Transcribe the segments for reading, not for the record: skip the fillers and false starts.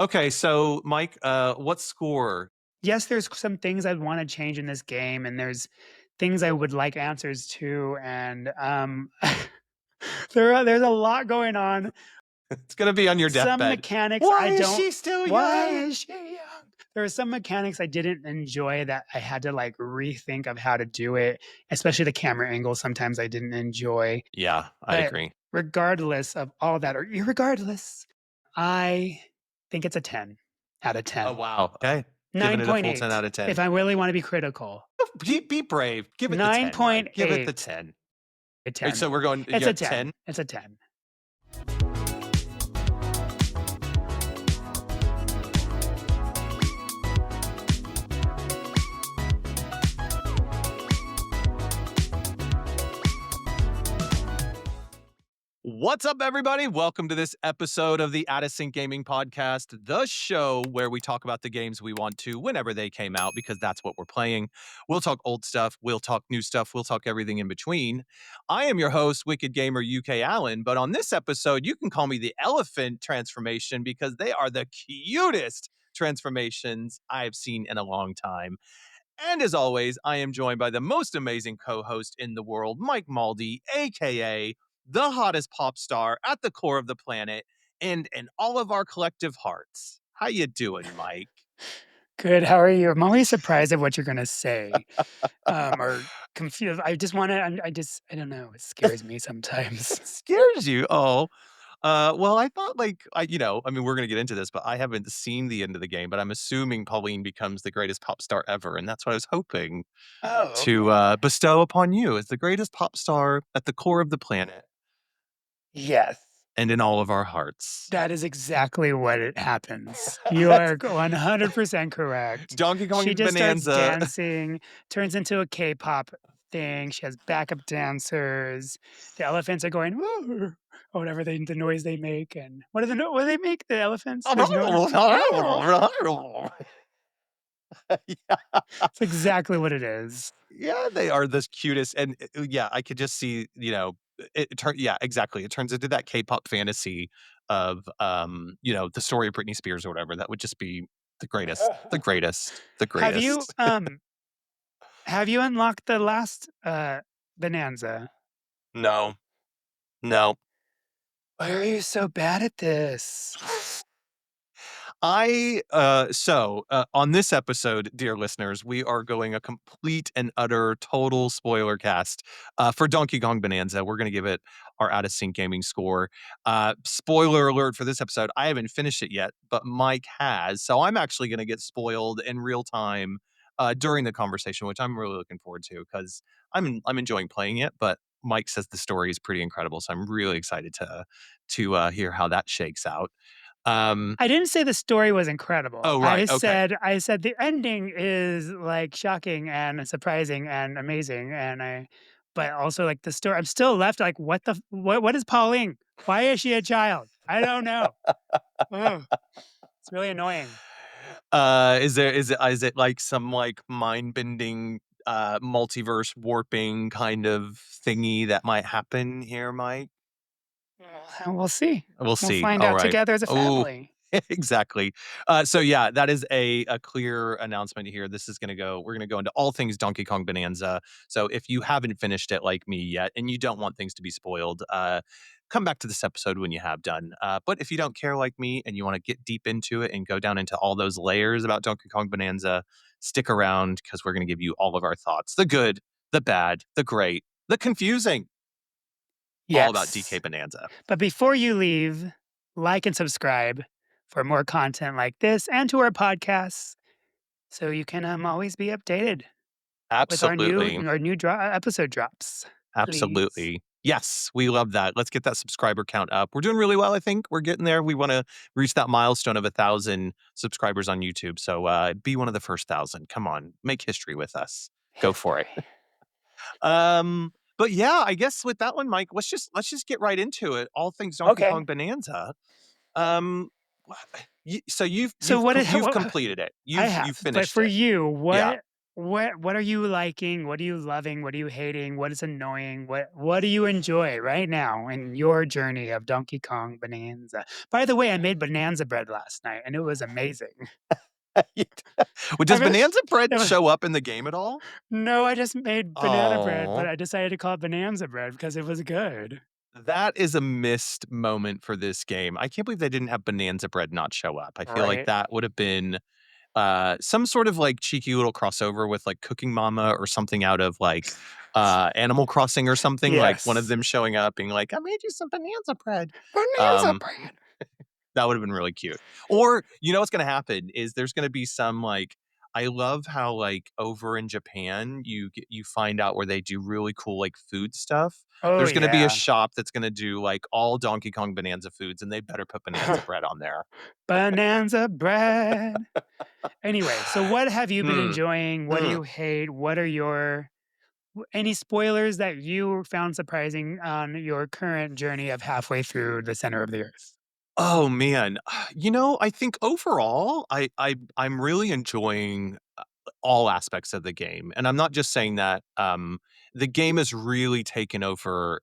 Okay, so Mike, what score? Yes, there's some things I'd want to change in this game, and there's things I would like answers to, and there's a lot going on. It's gonna be on your Some deathbed. mechanics Why I is don't. she still Why young? is she young? There are some mechanics I didn't enjoy that I had to like rethink of how to do it, especially the camera angle. Sometimes I didn't enjoy, Yeah, I but agree. regardless of all that, or irregardless, I think it's a 10 out of Oh 10. wow. Okay, giving it a full 10 9.8 out of if 10. I really want to be critical. Be brave. Give it the 10, Mike. Give it the 9.8. 10. A Wait, 10. so we're going. It's Yeah, a 10. 10. It's a 10. What's up, everybody? Welcome to this episode of the Addison Gaming Podcast, the show where we talk about the games we want to whenever they came out, because that's what we're playing. We'll talk old stuff, we'll talk new stuff, we'll talk everything in between. I am your host, WckdGmrUK Allen, but on this episode, you can call me the Elephant Transformation because they are the cutest transformations I've seen in a long time. And as always, I am joined by the most amazing co-host in the world, Mike Maldi, aka the hottest pop star at the core of the planet and in all of our collective hearts. How you doing, Mike? Good. How are you? I'm always surprised at what you're going to say, or confused. I just want to, I don't know. It scares me sometimes. It scares you. Oh. Well, I thought I mean, we're gonna get into this, but I haven't seen the end of the game, but I'm assuming Pauline becomes the greatest pop star ever, and that's what I was hoping Oh, to okay. bestow upon you as the greatest pop star at the core of the planet Yes. and in all of our hearts. That is exactly what it happens. You That's are 100% correct. Donkey She Kong just starts Bananza. dancing, turns into a K-pop thing. She has backup dancers. The elephants are going, "Woo," or whatever the noise they make. And what do they make? The elephants? There's no. Yeah. It's exactly what it is. Yeah, they are the cutest, and yeah, I could just see, yeah, exactly. It turns into that K-pop fantasy of, the story of Britney Spears or whatever. That would just be the greatest, the greatest, the Have you greatest. um have you unlocked the last Bananza? No, no. Why are you so bad at this? On this episode, dear listeners, we are going a complete and utter total spoiler cast for Donkey Kong Bananza. We're going to give it our out of sync gaming score. Spoiler alert for this episode: I haven't finished it yet, but Mike has, so I'm actually going to get spoiled in real time during the conversation, which I'm really looking forward to because I'm enjoying playing it. But Mike says the story is pretty incredible, so I'm really excited to hear how that shakes out. Um, I didn't say the story was incredible. oh, right. I Okay. said I said the ending is like shocking and surprising and amazing but also like the story I'm still left like what is Pauline? Why is she a child? I don't know. Ugh, it's really annoying. Is it like some like mind bending multiverse warping kind of thingy that might happen here, Mike? Well, we'll see. We'll We'll see. find All out right. together as a Oh, family. exactly. So yeah, that is a clear announcement here. We're gonna go into all things Donkey Kong Bonanza. So if you haven't finished it like me yet and you don't want things to be spoiled, come back to this episode when you have done. But if you don't care like me and you want to get deep into it and go down into all those layers about Donkey Kong Bonanza, stick around because we're gonna give you all of our thoughts. The good, the bad, the great, the confusing, all about DK Yes. Bonanza. But before you leave, like and subscribe for more content like this and to our podcasts so you can always be updated with Absolutely. episode drops, please. Absolutely. Yes, we love that. Let's get that subscriber count up. We're doing really well, I think. We're getting there. We want to reach that milestone of 1,000 subscribers on YouTube. So be one of the first 1,000. Come on, make history with us. Go for it. History. But yeah, I guess with that one, Mike, let's just get right into it. All things Donkey Okay. Kong Bonanza. Um, so you've So you've what com- did you've what, completed it. I You've have, but finished for it. you, Yeah. what are you liking? What are you loving? What are you hating? What is annoying? What do you enjoy right now in your journey of Donkey Kong Bonanza? By the way, I made Bonanza bread last night and it was amazing. Well, I does really Bonanza bread it was show up in the game at all? no, I just made banana bread, but Oh, I decided to call it Bonanza bread because it was good. that is a missed moment for this game. I can't believe they didn't have Bonanza bread not show up. I feel like Right. that would have been some sort of like cheeky little crossover with like Cooking Mama or something out of like Animal Crossing or something, like one of Yes. them showing up being like, I made you some Bonanza bread. Bonanza Um, bread. that would have been really cute. Or you know what's gonna happen is there's gonna be some like I love how like over in Japan you find out where they do really cool like food stuff. Oh, There's gonna be a yeah. shop that's gonna do like all Donkey Kong Bonanza foods, and they better put Bonanza bread on there. Bonanza bread. Anyway, so what have you been Hmm. enjoying? What do Hmm. you hate? What are your any spoilers that you found surprising on your current journey of halfway through the center of the earth? Oh man, you know, I think overall, I'm really enjoying all aspects of the game, and I'm not just saying that. The game has really taken over.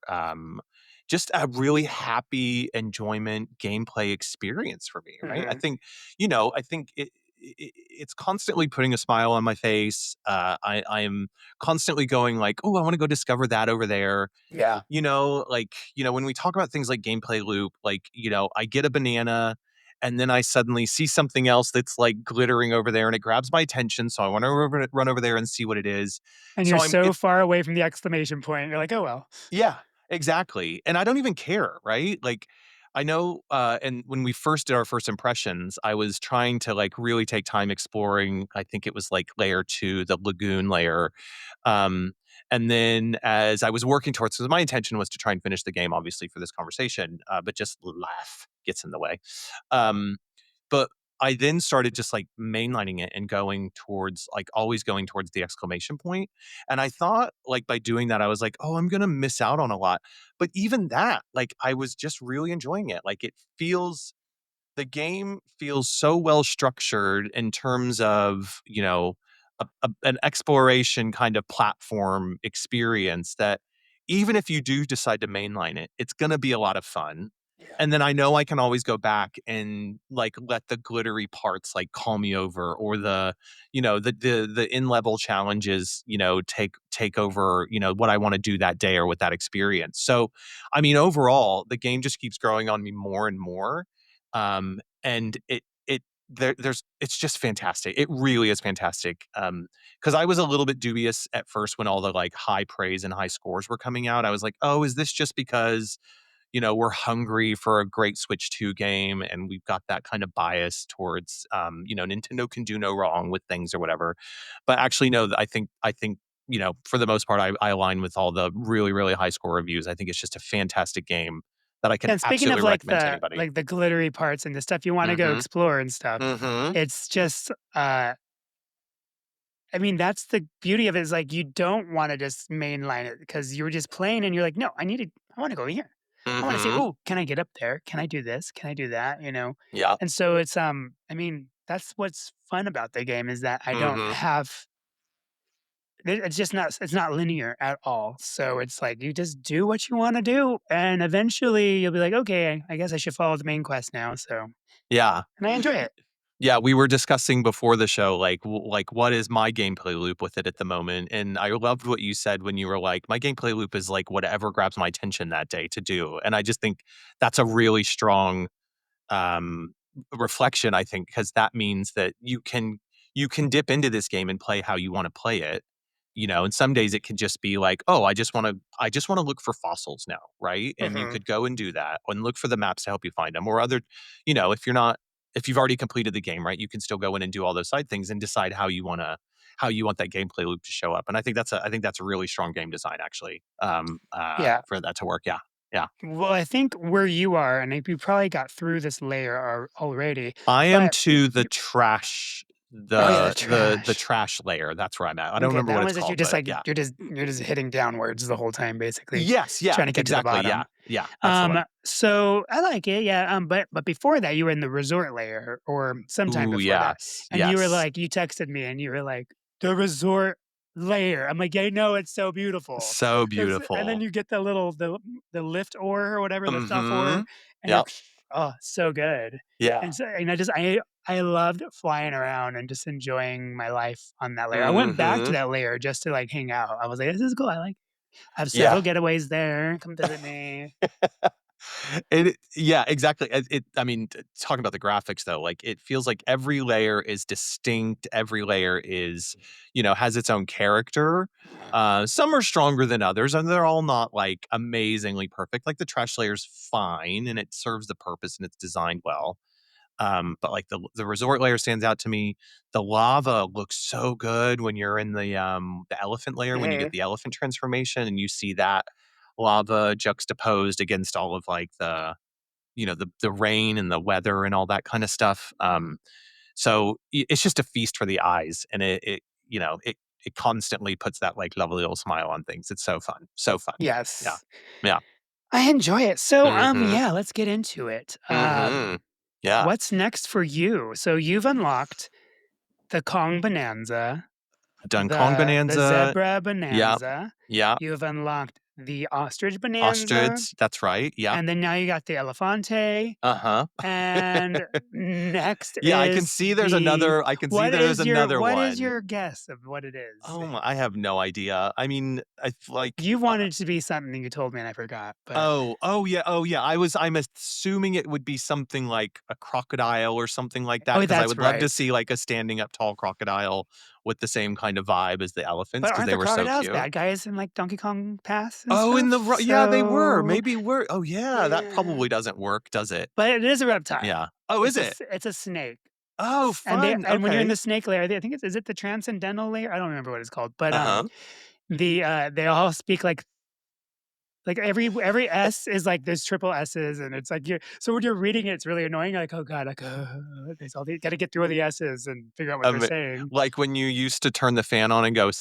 Just a really happy enjoyment gameplay experience for me, right? I Mhm. think, you know, I think it's constantly putting a smile on my face. I'm constantly going like, oh, I want to go discover that over there. Yeah. You know, like, you know, when we talk about things like gameplay loop, like, you know, I get a banana and then I suddenly see something else that's like glittering over there and it grabs my attention. So I want to run over there and see what it is. And you're So I'm, so it, far away from the exclamation point. You're like, "Oh, well." yeah, exactly. And I don't even care, right? Like, I know, and when we first did our first impressions, I was trying to like really take time exploring. I think it was like layer two, the lagoon layer. Um, and then as I was working towards, because my intention was to try and finish the game, obviously, for this conversation, but just life gets in the way. Um, but I then started just like mainlining it and going towards like always going towards the exclamation point. And I thought like by doing that, I was like, oh, I'm gonna miss out on a lot. But even that, like I was just really enjoying it. Like it feels the game feels so well structured in terms of, you know, an exploration kind of platform experience that even if you do decide to mainline it, it's going to be a lot of fun. Yeah. And then I know I can always go back and like let the glittery parts like call me over or the, you know, the in-level challenges, you know, take over, you know, what I want to do that day or with that experience. So, I mean, overall, the game just keeps growing on me more and more and there's it's just fantastic. It really is fantastic. Because I was a little bit dubious at first when all the like high praise and high scores were coming out. I was like, oh, is this just because you know we're hungry for a great Switch 2 game and we've got that kind of bias towards you know Nintendo can do no wrong with things or whatever. But actually, no, I think you know for the most part I align with all the really really high score reviews. I think it's just a fantastic game that I can And speaking of absolutely recommend to anybody. the glittery parts and the stuff you wanna go Mhm. explore and stuff, Mhm. it's just, I mean, that's the beauty of it is, like, you don't wanna just mainline it because you're just playing and you're like, "No, I wanna go here. I wanna see, Mhm. oh, can I get up there? Can I do this? Can I do that?" You know? Yeah. And so it's, I mean, that's what's fun about the game is that I don't Mhm. have it's just it's not linear at all. So it's like you just do what you wanna do, and eventually you'll be like, "Okay, I guess I should follow the main quest now." So Yeah. and I enjoy it. Yeah, we were discussing before the show, like, like, what is my gameplay loop with it at the moment? And I loved what you said when you were like, "My gameplay loop is, like, whatever grabs my attention that day to do." And I just think that's a really strong um, reflection, I think, because that means that you can dip into this game and play how you want to play it. You know, and some days it can just be like, oh, I just want to look for fossils now, right? And you Mhm. could go and do that and look for the maps to help you find them. Or other, you know, if you're not if you've already completed the game, right, you can still go in and do all those side things and decide how you want that gameplay loop to show up. And I think that's a really strong game design actually. Yeah. For that to work. Yeah. Yeah. Well, I think where you are, and you probably got through this layer already, I am but to the you trash oh, yeah, the the trash. trash layer, that's where I'm at. I don't Okay, remember that what it's one's that called, but yeah. you're just hitting downwards the whole time, basically, Yes, yeah, trying to get to the exactly, yeah, bottom. yeah, that's the one. So I like it, yeah, but before that, you were in the resort layer or sometime Ooh, before that, yes, and you were yes. like you texted me and you were like the resort layer. I'm like, I know it's so beautiful. So And then beautiful. you get the lift ore or whatever, lift off ore, Mhm. and you're Yep. oh, so good. Yeah. And I loved flying around and just enjoying my life on that layer. I went back to Mhm. that layer just to like hang out. I was like, this is cool. I have Yeah. several getaways there. Come visit me. Yeah, exactly. I mean, talking about the graphics though, like it feels like every layer is distinct. Every layer is, has its own character. Some are stronger than others, and they're all not like amazingly perfect. Like the trash layer is fine, and it serves the purpose, and it's designed well. But like the resort layer stands out to me. The lava looks so good when you're in the elephant layer, when you get Mhm. the elephant transformation and you see that lava juxtaposed against all of like the rain and the weather and all that kind of stuff. It's just a feast for the eyes, and it constantly puts that like lovely little smile on things. It's so fun, so fun. Yeah, Yes. yeah. I enjoy it. So, Mm-hmm. yeah, let's get into it. Mm-hmm. Yeah. What's next for you? So you've unlocked the Kong Bananza, Done Kong the Bananza. Zebra Yeah. Bananza. Yeah. You have unlocked the Ostrich Bonanza, Ostrich, that's right, yep. and then now you got the Elefante, Uh-huh. and next Yeah, I can is see there's another I can see there's another what is one. your guess of what it is? Oh my I have no idea. I mean, I f like, You wanted it to be something you told me and I forgot, but oh, yeah, I'm assuming it would be something like a crocodile or something like that oh, because I that's would love to right. see, like, a standing up tall crocodile with the same kind of vibe as the elephants But because aren't they the were so crocodiles cute. bad guys in, like, Donkey Kong Pass and Oh, in stuff? the ro yeah, they were, So, maybe we're oh, yeah, that yeah. probably doesn't work, does it? But it is a reptile. Yeah. Oh, is it? It's a snake. Oh, fun, And when you're in the okay. snake layer, I think it's is it the transcendental layer? I don't remember what it's called, but, Uh-huh. they all speak like every S is like there's triple S's and it's like you're so when you're reading it, it's really annoying. You're like, "Oh god, like, there's all the gotta get through all the S's and figure out what they're Um, saying." like when you used to turn the fan on and go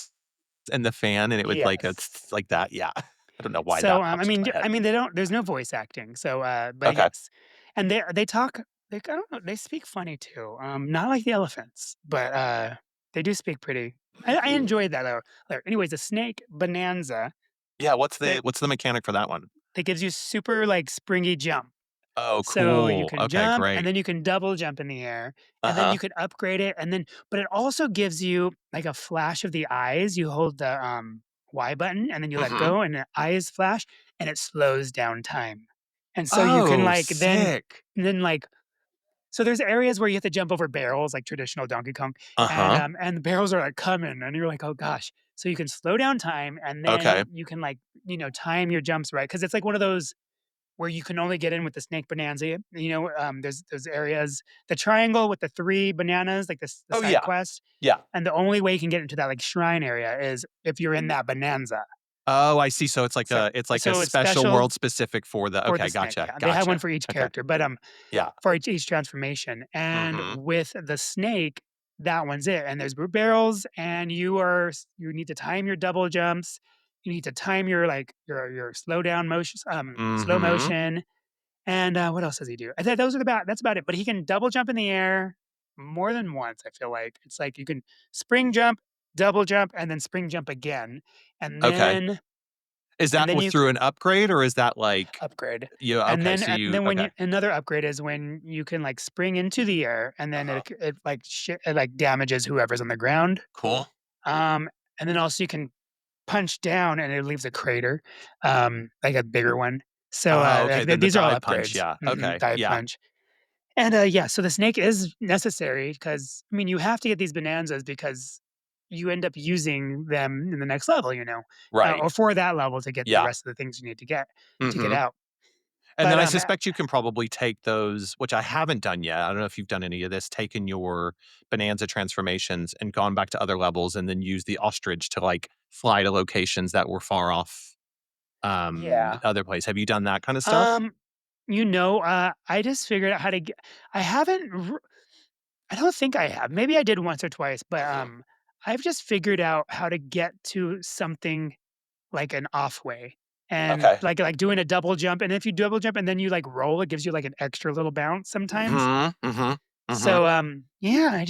in the fan and it would like a Yes. like that, yeah. I don't know why that pops into my head. They don't there's no voice acting, so, but Okay. yes. And they talk like, I don't know, they speak funny too, not like the elephants, but, they do speak pretty I enjoyed that, anyways, the snake bonanza Yeah, what's the that what's the mechanic for that one? that gives you super, like, springy jump. Oh, So you cool. can Okay, jump, and great. then you can double jump in the air, and then Uh-huh. you can upgrade it, and then but it also gives you, like, a flash of the eyes. You hold the, Y button, and then you let Mhm. go, and the eyes flash, and it slows down time. And so you can, Oh, like, sick. like so there's areas where you have to jump over barrels, like traditional Donkey Kong, Uh-huh. and the barrels are, like, coming, and you're like, "Oh gosh." So you can slow down time, and then Okay. you can, like, time your jumps right because it's, like, one of those where you can only get in with the snake bonanza. There's areas, the triangle with the 3 bananas, like the Oh, side yeah. quest, Yeah. and the only way you can get into that, like, shrine area is if you're in that bonanza. Oh, I see. So So it's like a so it's special special world specific for the for the okay, snake, gotcha, yeah. They have one gotcha. for each Okay. character, but, Yeah. for each transformation, and Mhm. with the snake, that one's it, and there's barrels, and you need to time your double jumps, you need to time your, like, your slow Mhm. motion. And, what else does he do? I thought that's about it, but he can double jump in the air more than once, I feel like. It's like you can spring jump, double jump, and then spring jump again, and Okay. then Is and that then with you through an upgrade or is that like upgrade. yeah, okay, so And you then when okay. you another upgrade is when you can, like, spring into the air, and then Uh-huh. it, like, damages whoever's on the ground. Cool. Um, and then also you can punch down, and it leaves a crater, like a bigger one. So, Oh, okay, then the these are all dive punch, upgrades. yeah, Mhm, okay, dive yeah, punch. And, yeah, so the snake is necessary because I mean, you have to get these bonanzas because you end up using them in the next level, right, or for that level to get the yeah, rest of the things you need to get mhm, out. and then But, I suspect you can probably take those which I haven't done yet, I don't know if you've done any of this, taken your Bonanza transformations and gone back to other levels and then use the ostrich to, like, fly to locations that were far off, yeah. other place. Have you done that kinda stuff? Um, I just figured out how to get I haven't r I don't think I have. Maybe I did once or twice, but, I've just figured out how to get to something like an off way, and, Okay. doing a double jump, and if you double jump and then you, like, roll, it gives you, like, an extra little bounce sometimes. Mhm, mhm, mhm. So, yeah,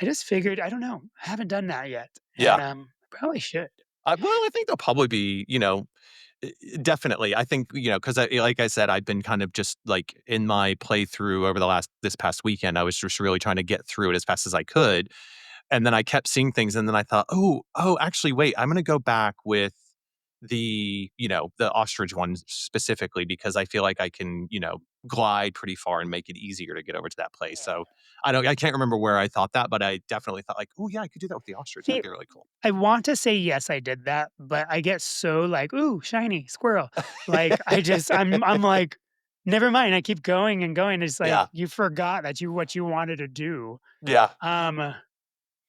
I just figured, I don't know, I haven't done that yet, and, Yeah. probably should. Well, I think there'll probably be, definitely. I think, because like I said, I've been kind of just like in my playthrough over this past weekend, I was just really trying to get through it as fast as I could. And then I kept seeing things, and then I thought, oh, actually, wait, I'm gonna go back with the ostrich one specifically because I feel like I can, glide pretty far and make it easier to get over to that place. So I can't remember where I thought that, but I definitely thought like, oh yeah, I could do that with the ostrich. That'd See, be really cool. I want to say, yes, I did that, but I get so like, "Ooh, shiny, squirrel." Like, I'm like, "Never mind," I keep going and going, it's like, Yeah. you forgot that what you wanted to do. Yeah. Um,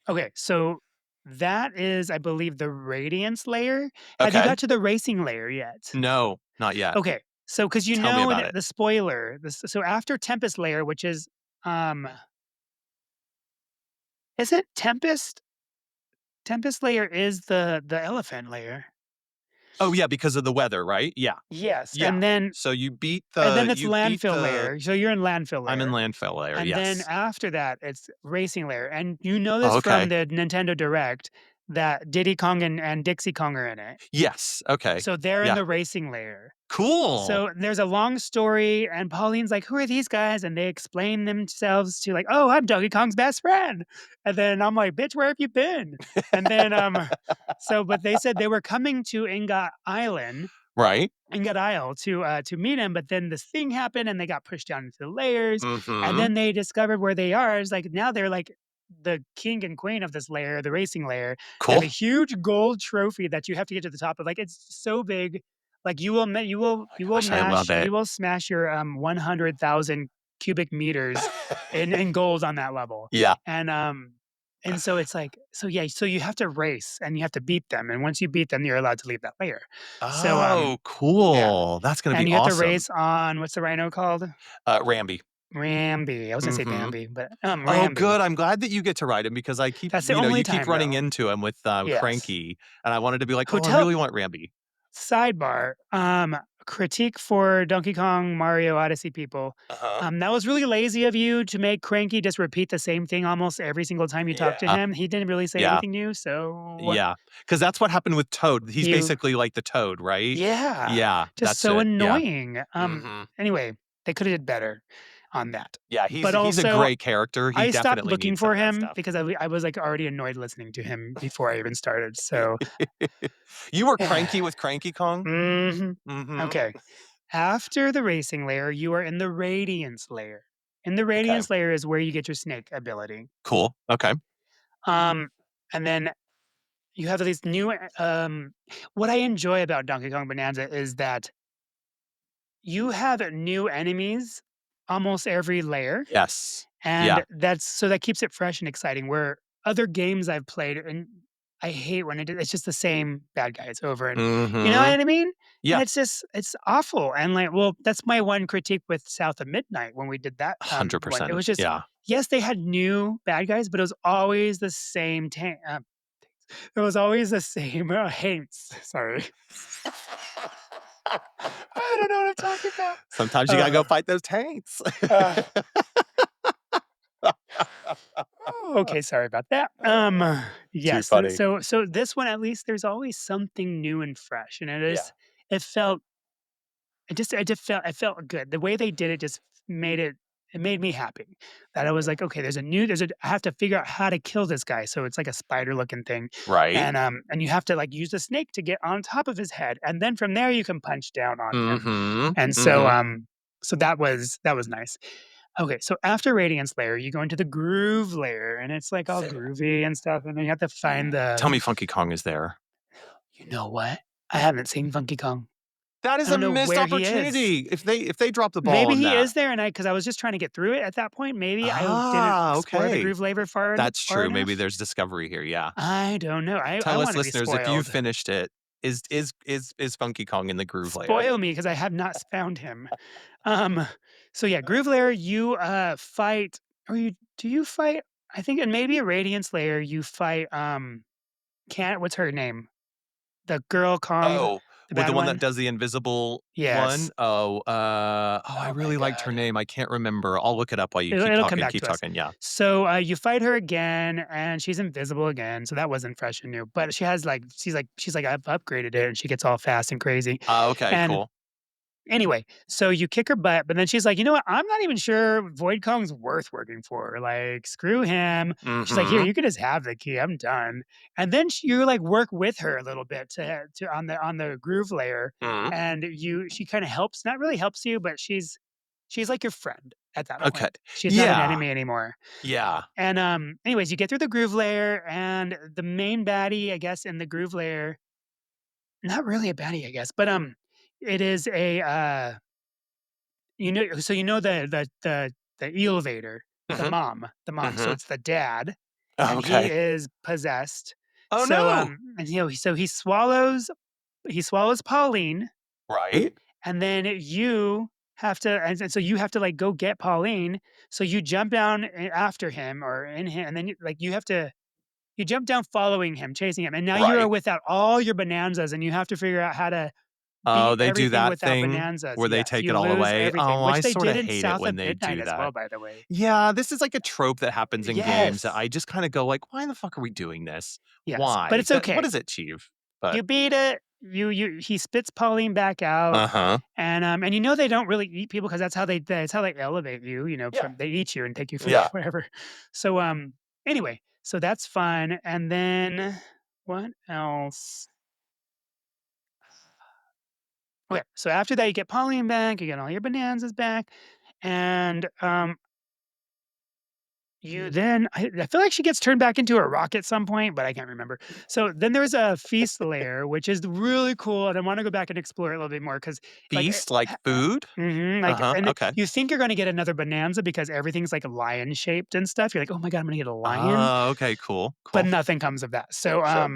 okay, so that is, I believe, the radiance layer. Have you Okay. got to the racing layer yet? No, not yet. Okay, so because you Tell me know in about it. the spoiler, so after Tempest layer, which is it Tempest? Tempest layer is the elephant layer. Oh yeah, because of the weather, right? Yeah. Yes, Yeah. and then So it's you beat landfill the layer, so you're in landfill I'm in layer, landfill layer. and then Yes. after that, it's racing layer, and you know this Oh, from okay. the Nintendo Direct that Diddy Kong and Dixie Kong are in it. Yes. Okay. So they're in Yeah. the racing layer. Cool. So there's a long story, and Pauline's like, "Who are these guys?" And they explain themselves to like, "Oh, I'm Donkey Kong's best friend." And then I'm like, "Bitch, where have you been?" And then but they said they were coming to Right. Ingot Isle to meet him, but then this thing happened and they got pushed down into the layers, and Mhm. then they discovered where they are. It's like now they're like the king and queen of this layer, the racing layer. They have a Cool. huge gold trophy that you have to get to the top of. Like it's so big, like Oh my gosh, I love it. you will smash your 100,000 cubic meters in gold on that level, Yeah. and so it's like so yeah, so you have to race and you have to beat them, and once you beat them, you're allowed to leave that layer. So Oh, yeah. cool. That's gonna be And you have to awesome. race on what's the rhino called? Ramby. Ramby. I was gonna say Mhm. Bambi, but, Oh, Ramby. good. I'm glad that you get to ride him because I keep, That's the only you keep time, running though. into him with Yes. Cranky, and I wanted to be like, oh, I Hotel really want Ramby. sidebar, critique for Donkey Kong Mario Odyssey people. Uh huh. That was really lazy of you to make Cranky just repeat the same thing almost every single time you talk to Yeah. him. He didn't really say Yeah. anything new, so Yeah. Because that's what happened with Toad. He's you basically like the Toad, right? yeah, Yeah. just That's so it. Yeah. annoying. Mhm. Anyway, they coulda did better on that. Yeah. But He's a also great character. He I stopped definitely looking needs some for of that him stuff. because I was, like, already annoyed listening to him before I even started, so You were cranky with Cranky Kong? Mhm. Mhm. Okay. After the racing layer, you are in the radiance layer. In the Okay. radiance layer is where you get your snake ability. Cool. Okay. Um, and then you have these new, what I enjoy about Donkey Kong Bonanza is that you have new enemies almost every layer. Yes. Yeah. And that keeps it fresh and exciting, where other games I've played and I hate when it's just the same bad guys over and you know Mhm. what I mean? And Yeah. it's awful, and, like, well, that's my one critique with South of Midnight when we did that, one. It 100%. was just Yeah. yes, they had new bad guys, but it was always the same it was always the same, haints, sorry. I don't know what I'm talking about. Sometimes you gotta go Uh, fight those tanks. uh Oh, okay, sorry about that. Too Yes, funny. so this one at least there's always something new and fresh, and Yeah. it felt it felt good. The way they did it just made it made me happy. That I was Yeah. like, okay, I have to figure out how to kill this guy. So it's like a spider looking thing, Right? and you have to like use the snake to get on top of his head, and then from there you can punch down on him. Mhm. And Mhm. so that was nice. Okay, so after Radiance layer, you go into the Groove layer, and it's, like, all Fair. groovy and stuff, and then you have to find the Tell me Funky Kong is there. you know what? I haven't seen Funky Kong. That I is a don't know missed where he is. opportunity if they drop the ball Maybe on he that. is there, and because I was just trying to get through it at that point, maybe I didn't Ah, explore the okay. Groove layer That's far true. Maybe enough? there's discovery here, yeah. I don't know. I Tell us wanna be listeners if you spoiled. finished it, is Funky Kong in the groove layer? Spoil me because I have not found him. Um, so yeah, Groove layer, you, fight or you do you fight I think in maybe a Radiance layer, you fight, can what's her name? The girl Kong, Oh, With the bad one that one? does the invisible one? Yes. I Oh my really liked her god. name. I can't remember. I'll look it up while you It'll come back keep to us. talking. Yeah. So, you fight her again, and she's invisible again, so that wasn't fresh and new, but I've upgraded it, and she gets all fast and crazy, Okay, and cool. anyway, so you kick her butt, but then she's like, "You know what? I'm not even sure Void Kong's worth working for. Like, screw him." She's like, "Here, Mhm. you can just have the key. I'm done." And then you like work with her a little bit on the groove layer, Mhm. and she kind of helps, not really helps you, but she's like your friend at that Okay. point. She's not an Yeah. enemy anymore. Yeah. And anyways, you get through the groove layer, and the main baddie, I guess, in the groove layer, not really a baddie, I guess, but it is a you know the elevator, Mhm. the mom, so Mhm. it's the dad, and he Okay. is possessed. Oh, So, no. and, so he swallows Pauline, Right? and then you have to and so you have to, like, go get Pauline, so you jump down after him or in him, and then you jump down following him, chasing him, and now you are Right. without all your bonanzas, and you have to figure out how to Oh, beat they do everything that without thing bonanzas. where they Yes, take you it all lose away? everything, Oh, I which they sorta did in hate it South when of they Midnight do as that. well, by the way. Yeah, this is like a trope that happens in games that Yes. I just kinda go like, "Why the fuck are we doing this? Yes, but Why? it's That what okay. does it achieve?" But You beat it. He spits Pauline back out, uh-huh. and you know they don't really eat people because that's how they elevate you. You know, Yeah. from they eat you and take you for Yeah. whatever. So anyway, so that's fun. And then what else? Okay, so after that you get Pauline back, you get all your bonanzas back, and I feel like she gets turned back into a rock at some point, but I can't remember. So then there's a feast layer, which is really cool, and I want to go back and explore it a little bit more because, like, Feast like food? Uh-huh, and okay. you think you're going to get another bonanza because everything's like lion shaped and stuff. You're like, oh my god, I'm going to get a lion, Oh, okay, cool, but cool. nothing comes of that. So Sure.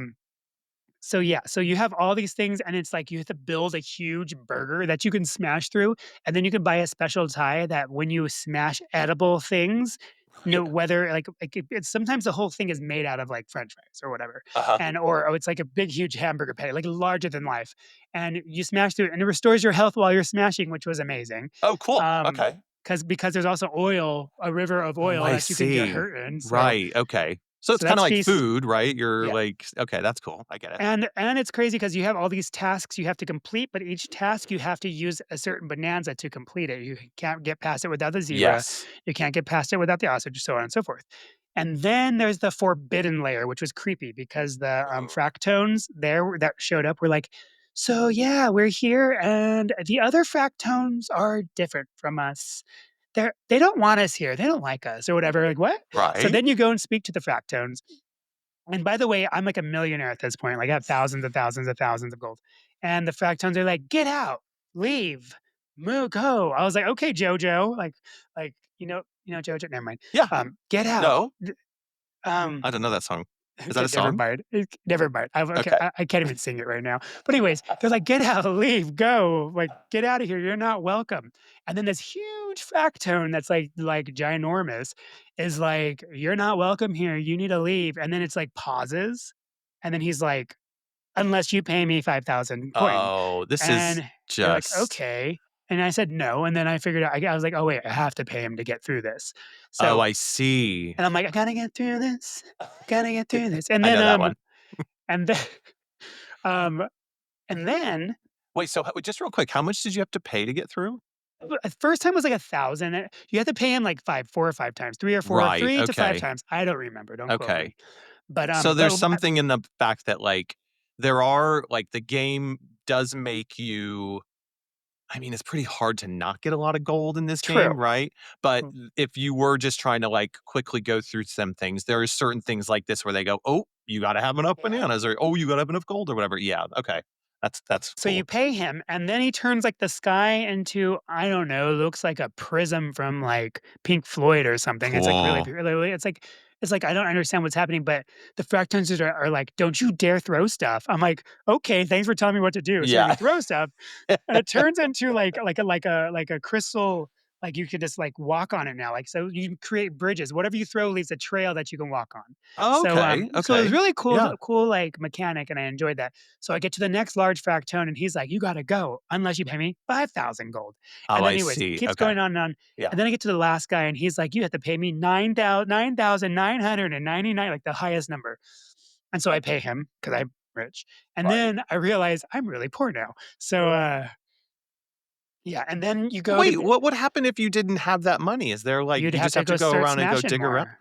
so yeah, so you have all these things, and it's like you have to build a huge burger that you can smash through, and then you can buy a special tie that when you smash edible things, Right. whether it's sometimes the whole thing is made out of like French fries or whatever, Uh-huh. and or it's like a big huge hamburger patty, like larger than life, and you smash through it, and it restores your health while you're smashing, which was amazing. Oh, cool, Um, okay. because there's also oil, a river of Oh, oil I that you can get see. hurt in. Right, okay. So it's So kinda that's like feast. food, right? You're Yeah. like okay, that's cool. I get it. And it's crazy because you have all these tasks you have to complete, but each task you have to use a certain bonanza to complete it. You can't get past it without the zebra. Yes. You can't get past it without the ostrich, so on and so forth. And then there's the forbidden layer, which was creepy because the Ooh. fractones that showed up were like, so yeah, we're here, and the other fractones are different from us. They don't want us here. They don't like us or whatever. Like what? So Right? then you go and speak to the fractones, and by the way, I'm like a millionaire at this point. Like I have thousands and thousands and thousands of gold. And the fractons are like, get out, leave, move, go. I was like, okay, Jojo. Like, Jojo, never mind. Yeah. Get out. No, Um, I don't know that song. Is that a get never song? mind. Never mind. Okay, Okay. I can't even sing it right now. But anyways, they're like, get out, leave, go, like, get out of here. You're not welcome. And then this huge fractone that's like ginormous is like, you're not welcome here. You need to leave. And then it's like pauses. And then he's like, unless you pay me 5,000 coin. Oh, this is And you're like, just okay. And I said no. And then I figured out, I was like, oh, wait, I have to pay him to get through this. oh, So, I see. and I'm like, I gotta get through this. Gotta get through this. And I then, know that one. and then, um, and then Wait, so ho just real quick, how much did you have to pay to get through? first time was like 1,000. You have to pay him like 4 or 5 times, 3 or 4, Right, 3 to 5 okay, times. I don't remember. Don't quote okay. me. But So there's something in the fact that, like, there are like, the game does make you I mean, it's pretty hard to not get a lot of gold in this true. game, right? But Mm. if you were just trying to, like, quickly go through some things, there are certain things like this where they go, "Oh, you gotta have enough Yeah. bananas," or, "Oh, you gotta have enough gold," or whatever. Yeah, okay. That's So you cool. pay him, and then he turns like the sky into, I don't know, looks like a prism from like Pink Floyd or something. It's like really, Cool. really, it's like I don't understand what's happening, but the fractons are like, don't you dare throw stuff. I'm like, okay, thanks for telling me what to do. So then you Yeah. throw stuff, and it turns into like a crystal. Like you could just like walk on it now. Like so you can create bridges. Whatever you throw leaves a trail that you can walk on. Oh, okay, So it was okay. really Yeah. cool like mechanic and I enjoyed that. So I get to the next large fractone and he's like, you gotta go unless you pay me 5,000 gold. Oh, And I anyways, see. keeps Okay. going on and on. Yeah. And then I get to the last guy and he's like, you have to pay me 9,999, like the highest number. And so I pay him because I'm rich. And Right. then I realize I'm really poor now. So yeah, and then you go to Wait, what would happen if you didn't have that money? Is there, like you'd you have just to have to go go start around and go smashing dig around? more.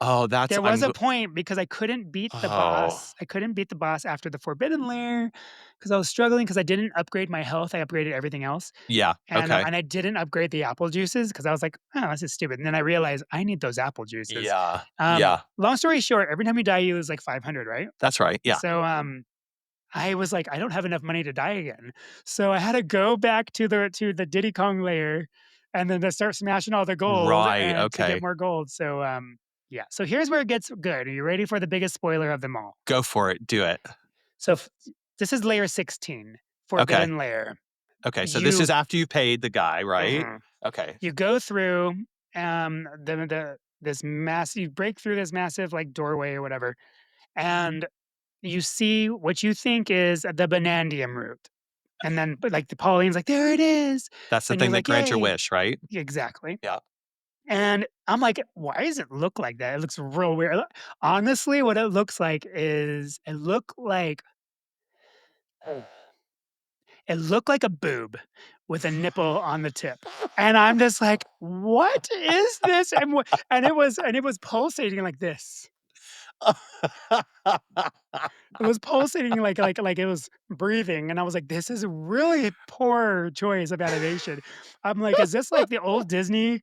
Oh, that's There was I'm a go point because I couldn't beat the Oh, boss. I couldn't beat the boss after the forbidden lair because I was struggling because I didn't upgrade my health. I upgraded everything else. yeah, okay. And I didn't upgrade the apple juices because I was like, "Oh, this is stupid." And then I realized I need those apple juices. Yeah, yeah, Long story short, every time you die, you lose like 500, right? that's right, yeah. So, I was like, "I don't have enough money to die again." So I had to go back to the Diddy Kong layer and then to start smashing all the gold Right, and to get okay. more gold. So, yeah. So here's where it gets good. Are you ready for the biggest spoiler of them all? Go for it, do it. So this is layer 16, Okay, Forbidden Layer. okay, so this You is after you paid the guy, right? Mhm. Okay. You go through the this mass you break through this massive like doorway or whatever, and you see what you think is the Banandium root. And then but like the Pauline's like, there it is. That's the And you're thing that like, grants your yay. wish, right? Exactly. Yeah. And I'm like, why does it look like that? It looks real weird. Honestly, what it looks like is it looked like a boob with a nipple on the tip. And I'm just like, "What is this?" And it was pulsating like this. It was pulsating like it was breathing, and I was like, "This is a really poor choice of animation." I'm like, "Is this like the old Disney,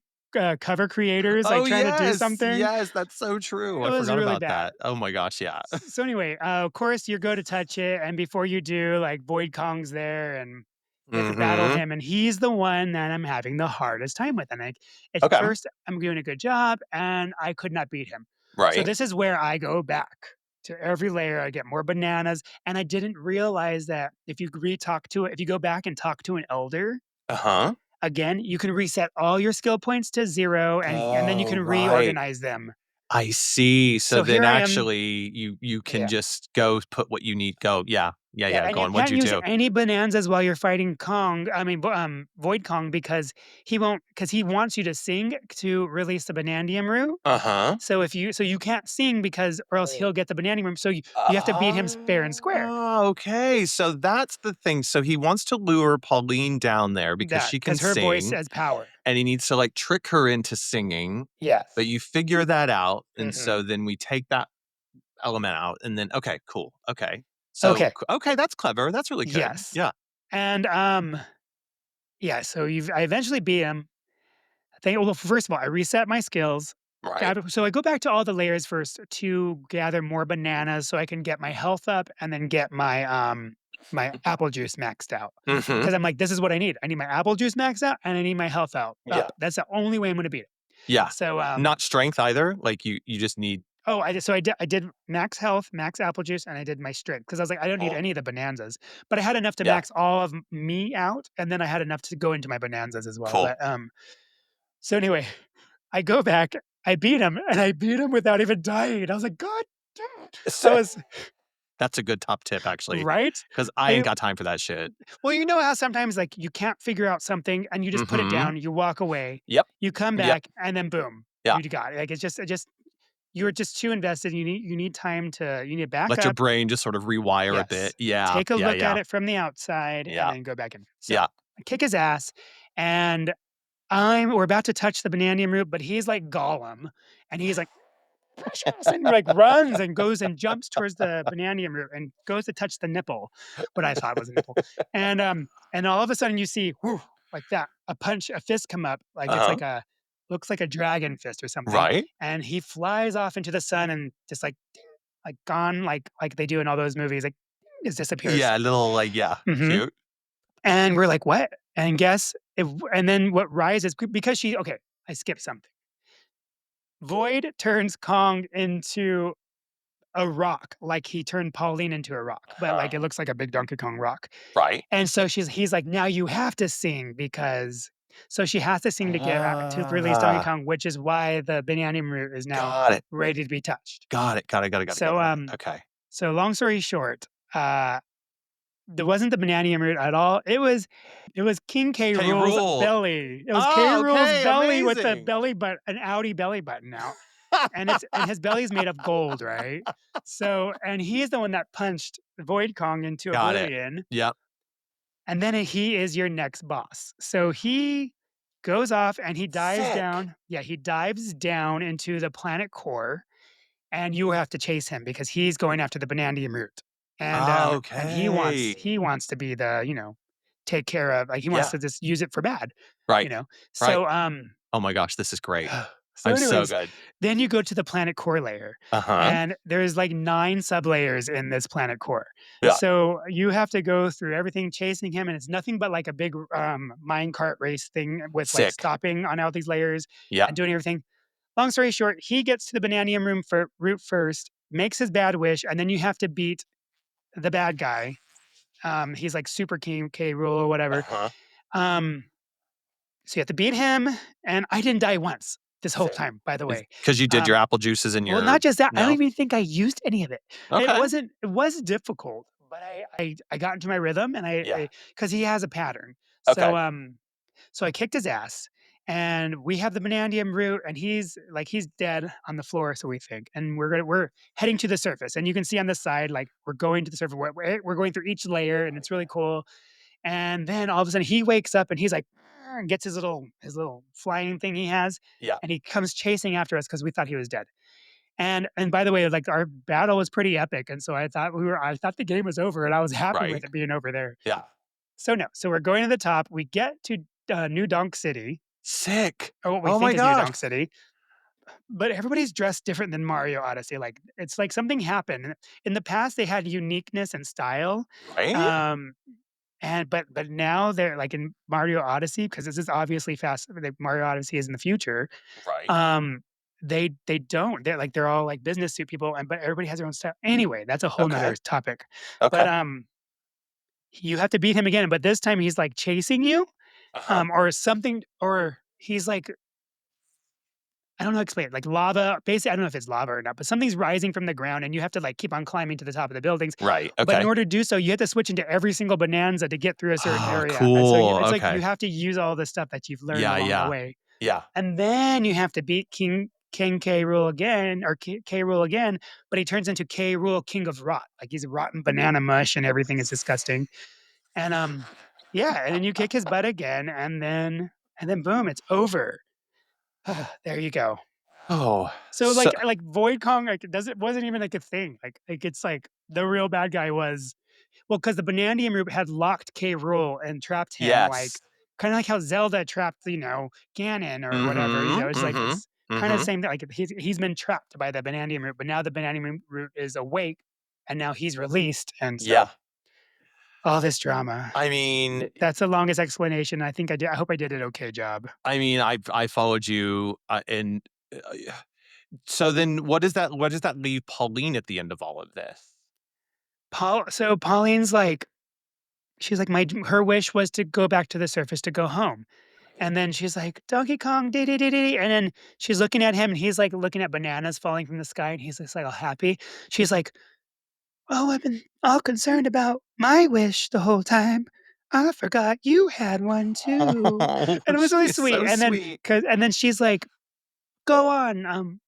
cover creators, like, Oh, trying to do yes, something?" yes, that's so true, It I was forgot really about bad. that. Oh my gosh, yeah. So anyway, of course, you go to touch it, and before you do, like, Void Kong's there, and you have to battle Mhm. him, and he's the one that I'm having the hardest time with. And like, at Okay. first, I'm doing a good job, and I could not beat him. So Right. this is where I go back to every layer. I get more bananas, and I didn't realize that if you go back and talk to an elder Uh-huh. again, you can reset all your skill points to 0, and then you Oh, can right. reorganize them. I see. So So then here I am. actually you can Yeah. just go put what you need go. Yeah. Yeah, Yeah, yeah, and go you on. What'd can't you use do? any bonanzas while you're fighting Kong. I mean, Void Kong because he wants you to sing to release the Banandium root. Uh-huh. So you can't sing because or else Oh. he'll get the Banandium root. So you have to beat him fair and square. Okay. So that's the thing. So he wants to lure Pauline down there because That she can because her voice sing has power. and he needs to like trick her into singing, but Yes. you figure that out. And so Mhm. then we take that element out and then okay, cool. Okay. So Okay. okay, that's clever. That's really good. Yes. Yeah. And yeah. So I eventually beat him. Well, first of all, I reset my skills. Right. So I go back to all the layers first to gather more bananas so I can get my health up and then get my apple juice maxed out. Mhm. Because I'm like, this is what I need. I need my apple juice maxed out and I need my health out Yeah. up. That's the only way I'm gonna beat it. Yeah. So Not strength either. Like you just need I did max health, max apple juice, and I did my strength because I was like, I don't need oh, any of the bonanzas. But I had enough to yeah. max all of me out, and then I had enough to go into my bonanzas as well. Cool. But so anyway, I go back, I beat him, and I beat him without even dying. I was like, "God damn it." I So was that's a good top tip actually, right? because I ain't I got time for that shit. well, you know how sometimes, like, you can't figure out something and you just put it Mhm. down, you walk away, Yep. you come Yep. back, and then boom, Yeah. you got it. Like, it just you're just too invested, you need time to you need to back Let your up. brain just sort of rewire a Yes. bit. Yeah. Take a Yeah, look at yeah. it from the outside and Yeah. then go back in. So, Yeah. I kick his ass, and we're about to touch the bananium root, but he's like Gollum, and he's like precious and like runs and goes and jumps towards the bananium root and goes to touch the nipple, what I thought was a nipple. And all of a sudden you see whoo, like that, a fist come up, like it's Uh-huh. like a looks like a dragon fist or something. Right? And he flies off into the sun and just like gone, like they do in all those movies, like just disappears. Yeah, a little like yeah, Hmm. cute. And we're like, what? And guess if and then what rises because I skipped something. Void turns Kong into a rock, like he turned Pauline into a rock, but like Uh-huh. it looks like a big Donkey Kong rock. Right. And so he's like, now you have to sing because So she has to sing to get to release Donkey Ah, Kong, which is why the Banandium root is now got it. ready to be touched. Got So, it. Okay. so long story short, there wasn't the Banandium root at all. It was King K. Hey, Rool's Rule. belly. It was K. Oh, Rool's okay, belly with the amazing. belly but an Audi belly button out. And his belly is made of gold, right? So and he's the one that punched Void Kong into Got it. oblivion, Yep. and then he is your next boss. So he goes off and he dives Sick. down. Yeah, he dives down into the planet core, and you have to chase him because he's going after the Banandium root. And Okay. he wants to be the, take care of, like, he wants Yeah. to just use it for bad, you Right. know? Right. So, Oh my gosh, this is great. so I'm so anyways, good. then you go to the planet core layer, Uh-huh. and there's like 9 sublayers in this planet core. Yeah. So you have to go through everything chasing him, and it's nothing but like a big minecart race thing with like Sick. stopping on all these layers Yeah. and doing everything. Long story short, he gets to the Bananium root first, makes his bad wish, and then you have to beat the bad guy. He's like Super King K. Rule or whatever. Uh-huh. Um, so you have to beat him, and I didn't die once this whole Sick. time, by the Is way. because you did your Um, apple juices and well, your not just that, I don't no? even think I used any of it. Okay. It was difficult, but I got into my rhythm, and Yeah. because he has a pattern. Okay. So I kicked his ass, and we have the Banandium root, and he's dead on the floor, so we think, and we're heading to the surface, and you can see on the side, like, we're going to the surface, we're going through each layer, and it's really cool. And then all of a sudden he wakes up and he's like, and gets his little flying thing he has, Yeah. and he comes chasing after us because we thought he was dead. And by the way, like, our battle was pretty epic, and so I thought the game was over, and I was happy with Right. it being over there. Yeah. So no, so we're going to the top. We get to New Donk City, Sick. or what we Oh my think is New gosh. Donk City, but everybody's dressed different than Mario Odyssey. Like, it's like something happened. In the past, they had uniqueness and style. Right? Um, but now they're like in Mario Odyssey, because this is obviously fast. Like, Mario Odyssey is in the future. Right. Um, they don't. They're all like business suit people, and but everybody has their own style. Anyway, that's a whole nother Okay. topic. But Okay. you have to beat him again. But this time he's like chasing you, Uh-huh. or something, or he's like, I don't know how to explain it, like lava. Basically, I don't know if it's lava or not, but something's rising from the ground, and you have to like keep on climbing to the top of the buildings. Right. But in Okay. order to do so, you have to switch into every single Bonanza to get through a certain Oh, area. And so cool. it's like you Okay. have to use all the stuff that you've learned Yeah, along the yeah. way. Yeah. And then you have to beat King K. Rule again, or K. Rule again, but he turns into K. Rule, King of Rot. Like, he's rotten banana mush, and everything is disgusting. And yeah, and then you kick his butt again, and then boom, it's over. There you go. Oh, So so like Void Kong, like, it wasn't even like a thing. Like it's like the real bad guy was, well, because the Banandium Root had locked K. Rule and trapped him, like, yes. kinda like how Zelda trapped, Ganon or whatever. Mhm. It's like, Mhm. it's kinda the Mhm. same thing. Like, he's been trapped by the Banandium Root, but now the Banandium Root is awake, and now he's released, and so Yeah. all this drama. I mean That's the longest explanation. I hope I did an okay job. I followed you, and, uh, so then what does that leave Pauline at the end of all of this? Pauline's like, she's like, her wish was to go back to the surface, to go home. And then she's like, "Donkey Kong, dee dee dee dee," and then she's looking at him, and he's, like, looking at bananas falling from the sky, and he's just, like, all happy. She's like, "Oh, I've been all concerned about my wish the whole time. I forgot you had one too." Oh, And it was she really is sweet, so sweet. and then she's like, "Go on,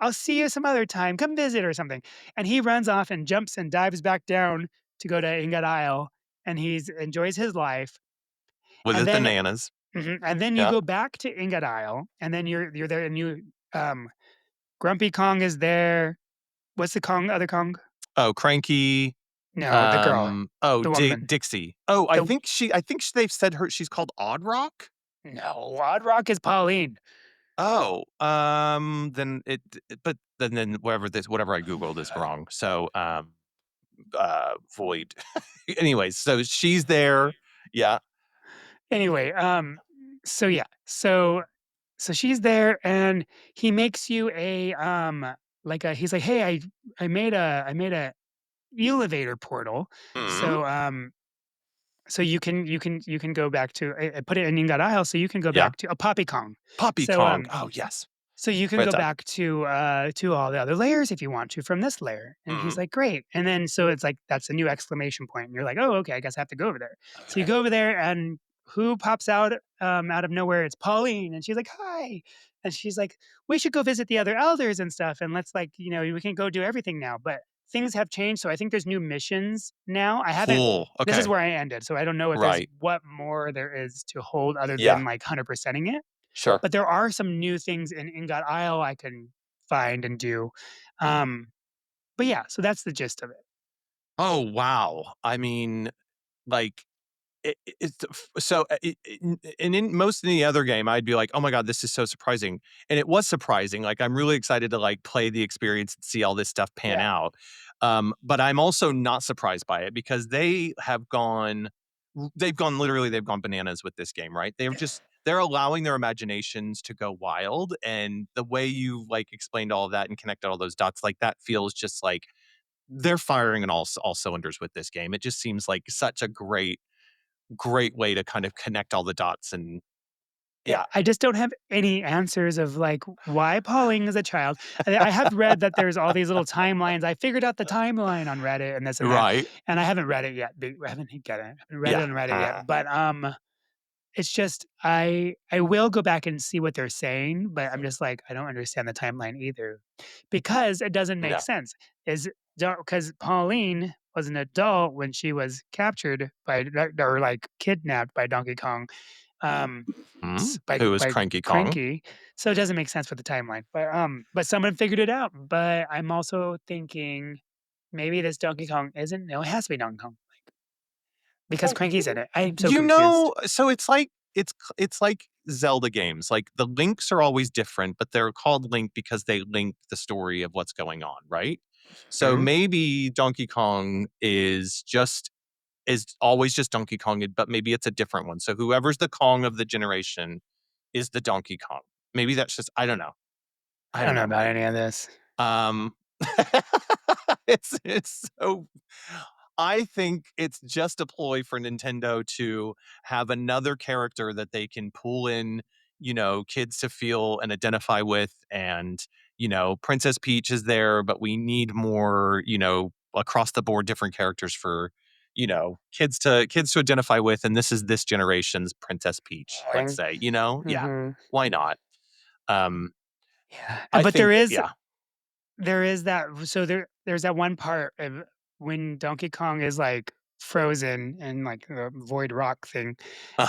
I'll see you some other time. Come visit," or something. And he runs off and jumps and dives back down to go to Ingot Isle, and he's enjoys his life. With And his then bananas. and then you Yeah. go back to Ingot Isle, and then you're there, and um, Grumpy Kong is there. What's the other Kong? Oh, Cranky, No, the girl, oh, the woman. Dixie. Oh, The I think they've said she's called Odd Rock? No, Odd Rock is Pauline. Oh, then but then whatever I Googled is wrong. So, void. Anyways, so she's there. Yeah. Anyway, so yeah, so she's there, and he makes you he's like, "Hey, I made a elevator portal." Mhm. So, so you can go back to I put it in Ingot Isle, so you can go Yeah. back to a Poppy Kong. Poppy So, Kong. Oh, yes. so you can Right go side. back to all the other layers if you want to from this layer. And he's Mhm. like, great. And then so it's like that's a new exclamation point. And you're like, oh, okay, I guess I have to go over there. So you Okay. go over there and who pops out of nowhere? It's Pauline. And she's like, hi. And she's like, we should go visit the other elders and stuff. And let's like, we can go do everything now. But things have changed. So I think there's new missions now. I haven't Cool. This is Okay. where I ended. So I don't know if there's Right. what more there is to hold other Yeah. than like 100%ing it. Sure. But there are some new things in Ingot Isle I can find and do. Um, but yeah, so that's the gist of it. Oh, wow. I mean, like, it's so, and in most any other game, I'd be like, "Oh my god, this is so surprising," and it was surprising, like, I'm really excited to, like, play the experience and see all this stuff pan Yeah. out, but I'm also not surprised by it because they've gone bananas with this game, right? They're allowing their imaginations to go wild, and the way you, like, explained all of that and connected all those dots, like, that feels just like they're firing on all cylinders with this game. It just seems like such a great way to kind of connect all the dots and Yeah, yeah. I just don't have any answers of like why Pauline is a child. I have read that there's all these little timelines. I figured out the timeline on Reddit and this and that, Right. and I haven't read it yet. I haven't read it Yeah. on Reddit yet. But it's just I will go back and see what they're saying, but I'm just like, I don't understand the timeline either because it doesn't make No. sense. Is because Pauline was an adult when she was captured by or like kidnapped by Donkey Kong, um, Hmm? by Who was Cranky Kong? Cranky. So it doesn't make sense with the timeline. But someone figured it out. But I'm also thinking maybe this Donkey Kong isn't. No, it has to be Donkey Kong because Well, Cranky's in it. I'm so you confused. know, so it's like Zelda games. Like the links are always different, but they're called Link because they link the story of what's going on, right? So Mhm. maybe Donkey Kong is always just Donkey Kong, but maybe it's a different one. So whoever's the Kong of the generation is the Donkey Kong. Maybe that's just I don't know. I I don't don't know know. about any of this. Um, it's so I think it's just a ploy for Nintendo to have another character that they can pull in, kids to feel and identify with. And, Princess Peach is there, but we need more, across the board different characters for, kids to identify with. And this is this generation's Princess Peach, let's say, Yeah. Mhm. Why not? Um, Yeah, I but there think, is yeah. there is that so there's that one part of when Donkey Kong is, like, frozen in, like, the void rock thing,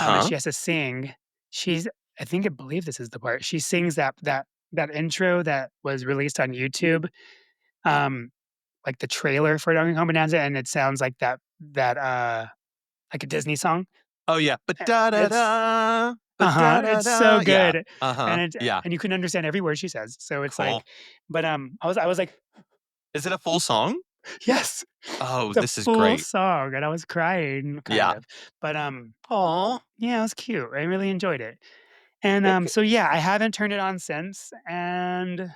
and Uh-huh. she has to sing. She's I believe this is the part. She sings that intro that was released on YouTube, um, like, the trailer for Donkey Kong Bananza, and it sounds like like a Disney song. Oh, yeah. But Eh, da da it's da, but da Uh-huh, da it's so da. Yeah. good, Uh-huh. Yeah. and you can understand every word she says, so it's Cool. like I was like, Is it a full song? "Yes!" Oh, It's a this is full great. song, and I was crying, kind Yeah. of, but, Aw. yeah, it was cute, I really enjoyed it, and, It c so, yeah, I haven't turned it on since, and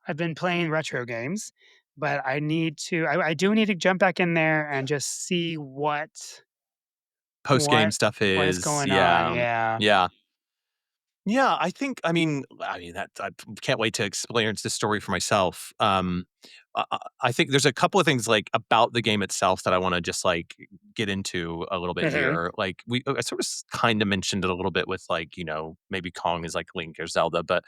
I've been playing retro games, but I do need to jump back in there and just see post-game what stuff what is is going on, yeah. yeah. Yeah. Yeah, I mean, that I can't wait to experience this story for myself. I think there's a couple of things, like, about the game itself that I wanna just, like, get into a little bit Mhm. here. Like, I sort of kinda mentioned it a little bit with, like, maybe Kong is like Link or Zelda, but,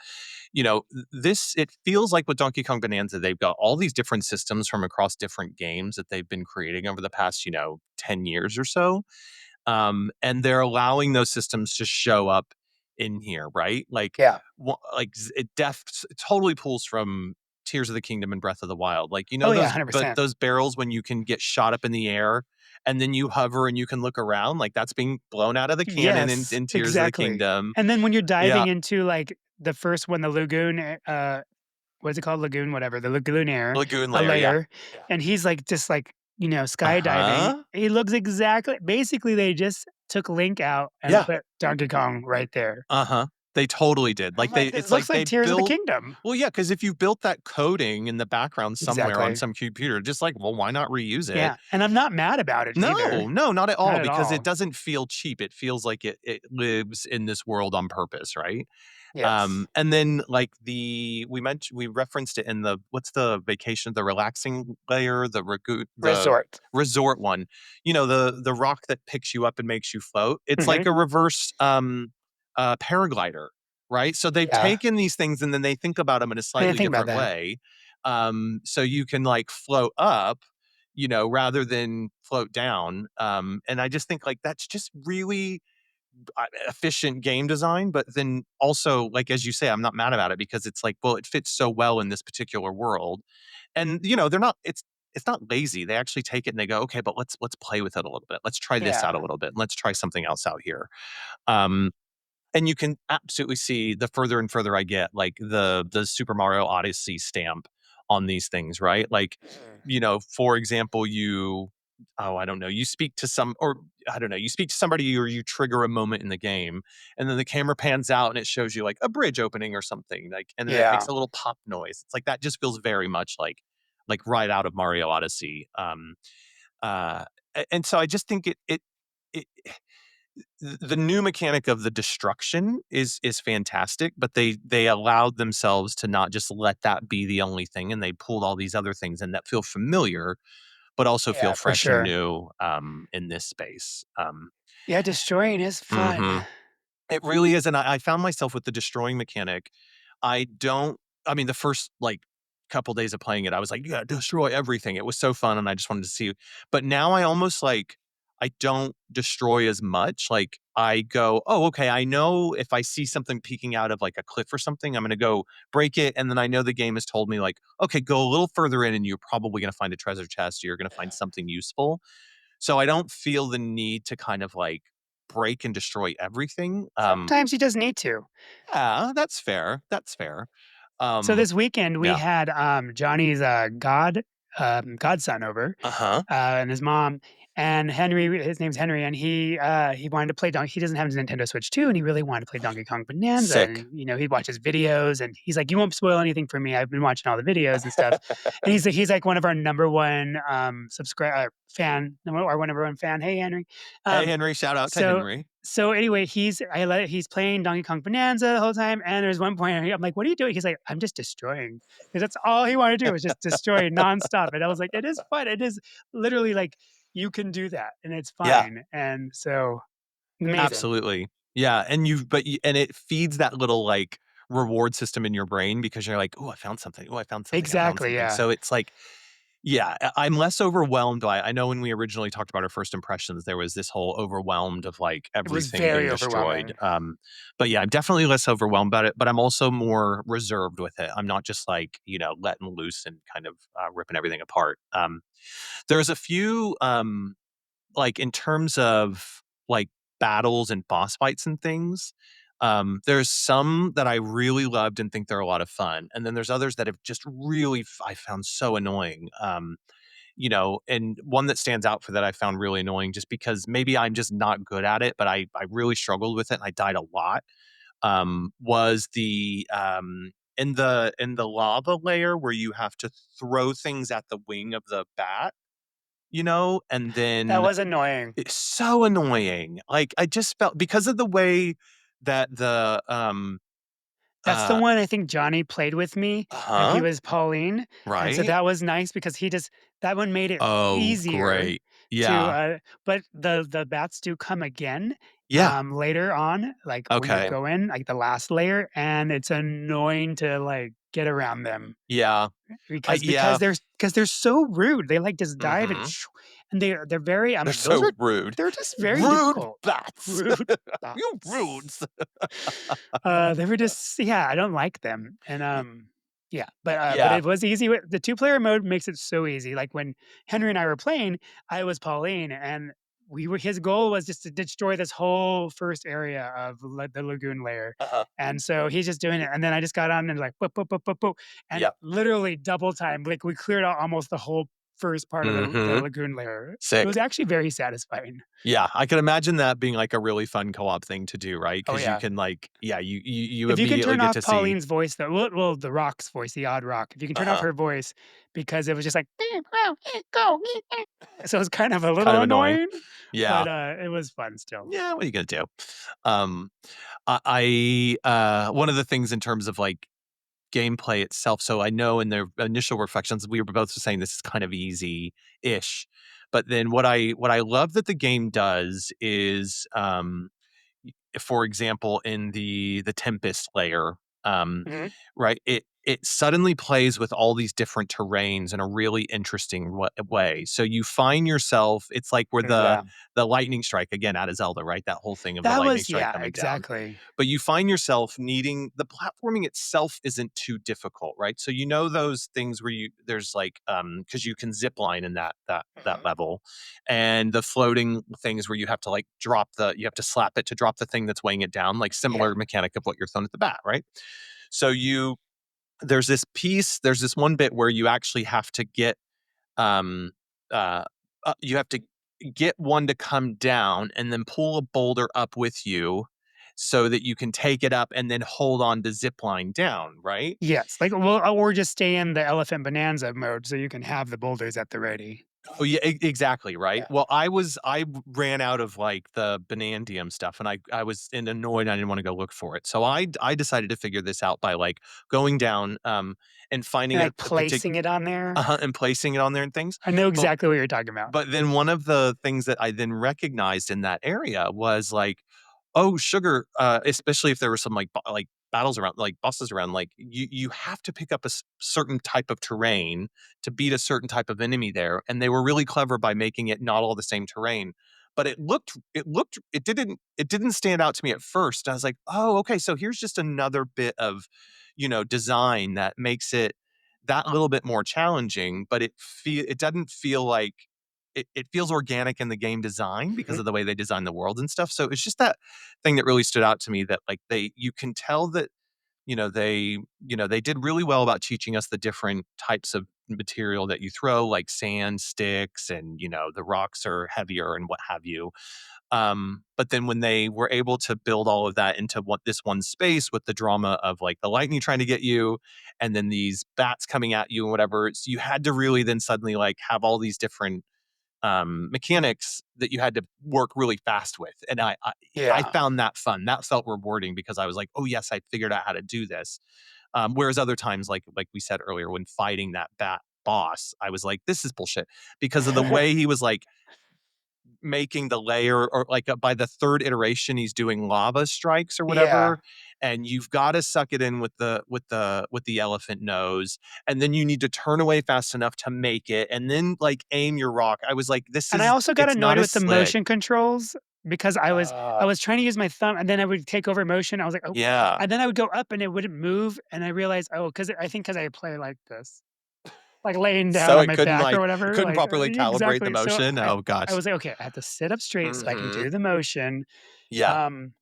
it feels like with Donkey Kong Bonanza, they've got all these different systems from across different games that they've been creating over the past, 10 years or so. And they're allowing those systems to show up in here, right? Like, Yeah. it totally pulls from Tears of the Kingdom and Breath of the Wild. Like, Oh, yeah, but 100%. those barrels when you can get shot up in the air and then you hover and you can look around, like that's being blown out of the cannon in, Yes, in Tears of the exactly, Kingdom. and then when you're diving Yeah, into, like, the first one, the lagoon, what's it called? Lagoon, whatever, the Lagoonaire, Lagoon a Lair. Yeah. layer, and he's, like, just, like, Uh skydiving. huh. He looks exactly basically, they just took Link out and Yeah. put Donkey Kong right there. Uh huh. They totally did. I'm Like, like, "This it's looks like like they Tears of the built Kingdom." well, yeah, because if you built that coding in the background somewhere on Exactly. some computer, just like, well, why not reuse it? Yeah, and I'm not mad about it No, either. no, not at Not all, at because it all. doesn't feel cheap. It feels like it lives in this world on purpose, right? Yes. And then like we referenced it in the what's the relaxing layer, the Resort. resort one. The rock that picks you up and makes you float. It's like Mhm. a reverse paraglider, right? So they've Yeah. taken these things and then they think about them in a I didn't slightly think about different that. way. So you can like float up, rather than float down. And I just think like that's just really efficient game design, but then also, like as you say, I'm not mad about it because it's like, well, it fits so well in this particular world, and they're not. It's not lazy. They actually take it and they go, okay, but let's play with it a little bit. Let's try this out a Yeah. little bit. Let's try something else out here. Um, and you can absolutely see the further and further I get, like the Super Mario Odyssey stamp on these things, right? Like, Mhm. for example, I don't know, you speak to you speak to somebody or you trigger a moment in the game, and then the camera pans out and it shows you like a bridge opening or something, like, and then it Yeah. makes a little pop noise. It's like that just feels very much like right out of Mario Odyssey. Uh, and so I just think it the new mechanic of the destruction is fantastic, but they allowed themselves to not just let that be the only thing, and they pulled all these other things in that feel familiar, but also feel Yeah, for fresh and sure. new in this space. Yeah, destroying is fun. Mhm. It really is, and I found myself with the destroying mechanic. I don't I mean, the first, like, couple days of playing it, I was like, "Yeah, destroy everything." It was so fun, and I just wanted to see, but now I almost, like, I don't destroy as much, like, I go, "Oh, okay, I know if I see something peeking out of, like, a cliff or something, I'm gonna go break it," and then I know the game has told me, like, "Okay, go a little further in, and you're probably gonna find a treasure chest, or you're gonna find something useful." So I don't feel the need to kind of, like, break and destroy everything. Sometimes he does need to. Yeah, that's fair, that's fair. So Um, this weekend we yeah. had Johnny's godson over, Uh-huh. and his mom and Henry. His name's Henry, and he wanted to play Donkey. He doesn't have his Nintendo Switch 2, and he really wanted to play Donkey Kong Bananza. Sick. And he watches videos, and he's like, "You won't spoil anything for me. I've been watching all the videos and stuff." And he's like one of our number one subscribe fan, our one number one fan. Hey Henry, Hey, um, Henry, shout out to so Henry. so anyway, he's playing Donkey Kong Bonanza the whole time, and there's one point I'm like, "What are you doing?" He's like, "I'm just destroying," because that's all he wanted to do was just destroy nonstop. And I was like, "It is fun. It is literally like you can do that, and it's Yeah, fine." And so amazing. absolutely. Yeah, and it feeds that little, like, reward system in your brain because you're like, "Oh, I found something. Oh, I found something. I found Exactly. something." Yeah, So it's like, yeah, I'm less overwhelmed by I know when we originally talked about our first impressions, there was this whole overwhelmed of, like, it was everything being very destroyed. overwhelming. But yeah, I'm definitely less overwhelmed about it, but I'm also more reserved with it. I'm not just like, letting loose and kind of, ripping everything apart. There's a few, like, in terms of, like, battles and boss fights and things, there's some that I really loved and think they're a lot of fun, and then there's others that have just really I found so annoying. And one that stands out for that I found really annoying just because maybe I'm just not good at it, but I really struggled with it and I died a lot. Was the in the lava layer where you have to throw things at the wing of the bat, and That then was annoying. it's so annoying. Like, I just felt because of the way that That's the uh one I think Johnny played with me, and he huh? was Pauline, and so Right? that was nice because he just that one made it Oh, easier great. to, Yeah. but the bats do come again, Yeah. later on, like, when you Okay. go in, like, the last layer, and it's annoying to, like, get around them Yeah. because Yeah. they're so rude. They, like, just dive and Mhm. and they're very I'm They're like, "Those so are" rude. they're just very Rude difficult. bats. Rude You bats. rudes. They were just yeah, I don't like them, and, Y yeah, but yeah. it was easy with the two-player mode makes it so easy, like, when Henry and I were playing, I was Pauline, and we were his goal was just to destroy this whole first area of la the lagoon layer, Uh-huh. and so he's just doing it, and then I just got on and like, "Boop, boop, boop, boop, boop," and Yep. literally double time, like, we cleared out almost the whole first part of the Mhm. lagoon layer. It was Sick. actually very satisfying. Yeah, I can imagine that being, like, a really fun co-op thing to do, right? Oh, Because you yeah. can, like yeah, you If you can immediately turn get off to see Pauline's voice, though, well, the Rock's voice, the odd Rock, if you can turn off Uh-huh. her voice because it was just like, go, so it's kind of a Kind little of annoying. annoying, Yeah. but, it was fun still. Yeah, what are you gonna do? Um, one of the things in terms of, like, gameplay itself, so I know in the initial reflections, we were both saying this is kind of easy-ish, but then what I love that the game does is, for example, in the Tempest layer, um, Mhm. right, it suddenly plays with all these different terrains in a really interesting way. So you find yourself it's like where the Yeah. the lightning strike again out of Zelda, right? That whole thing of the That lightning was strike yeah, coming down. exactly. But you find yourself needing the platforming itself isn't too difficult, right? So you know those things where there's like because you can zip line in that Mhm. level, and the floating things where you have to like you have to slap it to drop the thing that's weighing it down, like Yeah. similar mechanic of what you're throwing at the bat, right? So there's this one bit where you actually have to get um uh you have to get one to come down and then pull a boulder up with you so that you can take it up and then hold on to zip line down, right? Yes, like, well, or just stay in the elephant bonanza mode so you can have the boulders at the ready. Oh yeah, exactly, right? Yeah. Well, ran out of like the Banandium stuff and I was annoyed I didn't want to go look for it. So I decided to figure this out by like going down and And, finding like, a particular placing it on there. and placing it on there and things. I know But exactly what you're talking about. But then one of the things that I then recognized in that area was like, oh, sugar, especially if there were some like like battles around, like bosses around, like you have to pick up a certain type of terrain to beat a certain type of enemy there, and they were really clever by making it not all the same terrain. But it didn't stand out to me at first. I was like, oh, okay, so here's just another bit of, design that makes it that little bit more challenging, but it doesn't feel like it feels organic in the game design because Mhm. of the way they design the world and stuff. So it's just that thing that really stood out to me that like you can tell that they did really well about teaching us the different types of material that you throw, like sand, sticks, and the rocks are heavier and what have you. But then when they were able to build all of that into this one space with the drama of like the lightning trying to get you and then these bats coming at you and whatever, so you had to really then suddenly like have all these different mechanics that you had to work really fast with. And I Yeah. found that fun. That felt rewarding because I was like, oh yes, I figured out how to do this. Whereas other times, like we said earlier, when fighting that bat boss, I was like, this is bullshit because of the way he was like making the layer or like by the third iteration he's doing lava strikes or Yeah. whatever, and you've got to suck it in with the elephant nose, and then you need to turn away fast enough to make it and then like aim your rock. I was like, And I also got it's not annoyed as with the slick. motion controls because I was trying to use my thumb and then I would take over motion. I was like, "Oh," Yeah, and then I would go up and it wouldn't move, and I realized, oh, because I play like this, like laying down so on it my couldn't back or like it whatever, couldn't like properly calibrate the exactly. So motion. Oh I gosh. was like, "Okay, I have to sit up straight so I can Hmm. do the motion." Yeah. Um,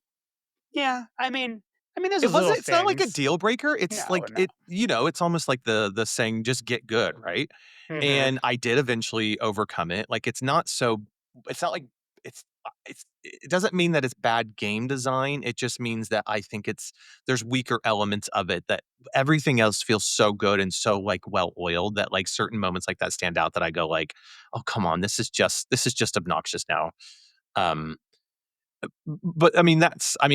yeah, there's those little It's not like a things. deal breaker. It's No, like no. it's almost like the saying just get good, right? Mhm. And I did eventually overcome it. Like it's not like it doesn't mean that it's bad game design. It just means that I think there's weaker elements of it that everything else feels so good and so like well oiled that like certain moments like that stand out that I go like, "Oh, come on, this is just obnoxious now." Um but I mean,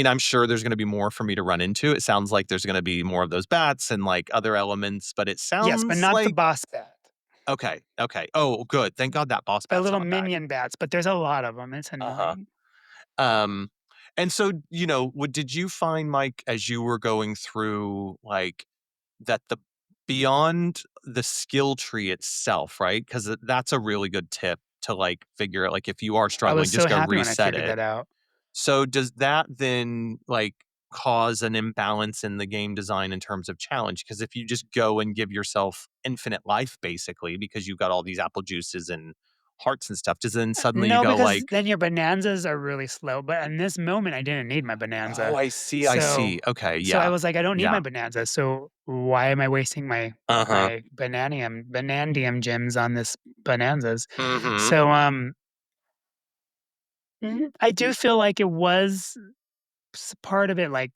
I'm sure there's gonna be more for me to run into. It sounds like there's gonna be more of those bats and, like, other elements, but it Yes, but sounds not the like boss bat. okay, okay. Oh, good. Thank God that boss The bat's little not back. minion bats, but there's a lot of them. It's Uh-huh. annoying. Um, and so, did you find, Mike, as you were going through, like, that beyond the skill tree itself, right? Because that's a really good tip to, like, figure out, like, if you are I was struggling, so just go happy when I reset figured it. that out. So does that then like cause an imbalance in the game design in terms of challenge? Because if you just go and give yourself infinite life basically because you've got all these apple juices and hearts and stuff, does then suddenly you No, go because like, then your bonanzas are really slow, but in this moment, I didn't need my "Oh, bonanza. I So see. Okay, so I yeah. was like, "I don't need my Yeah. bonanza, so why am I wasting my Uh-huh. Banandium gems on this Bananzas. Mhm. So, I do feel like it was part of it. Like,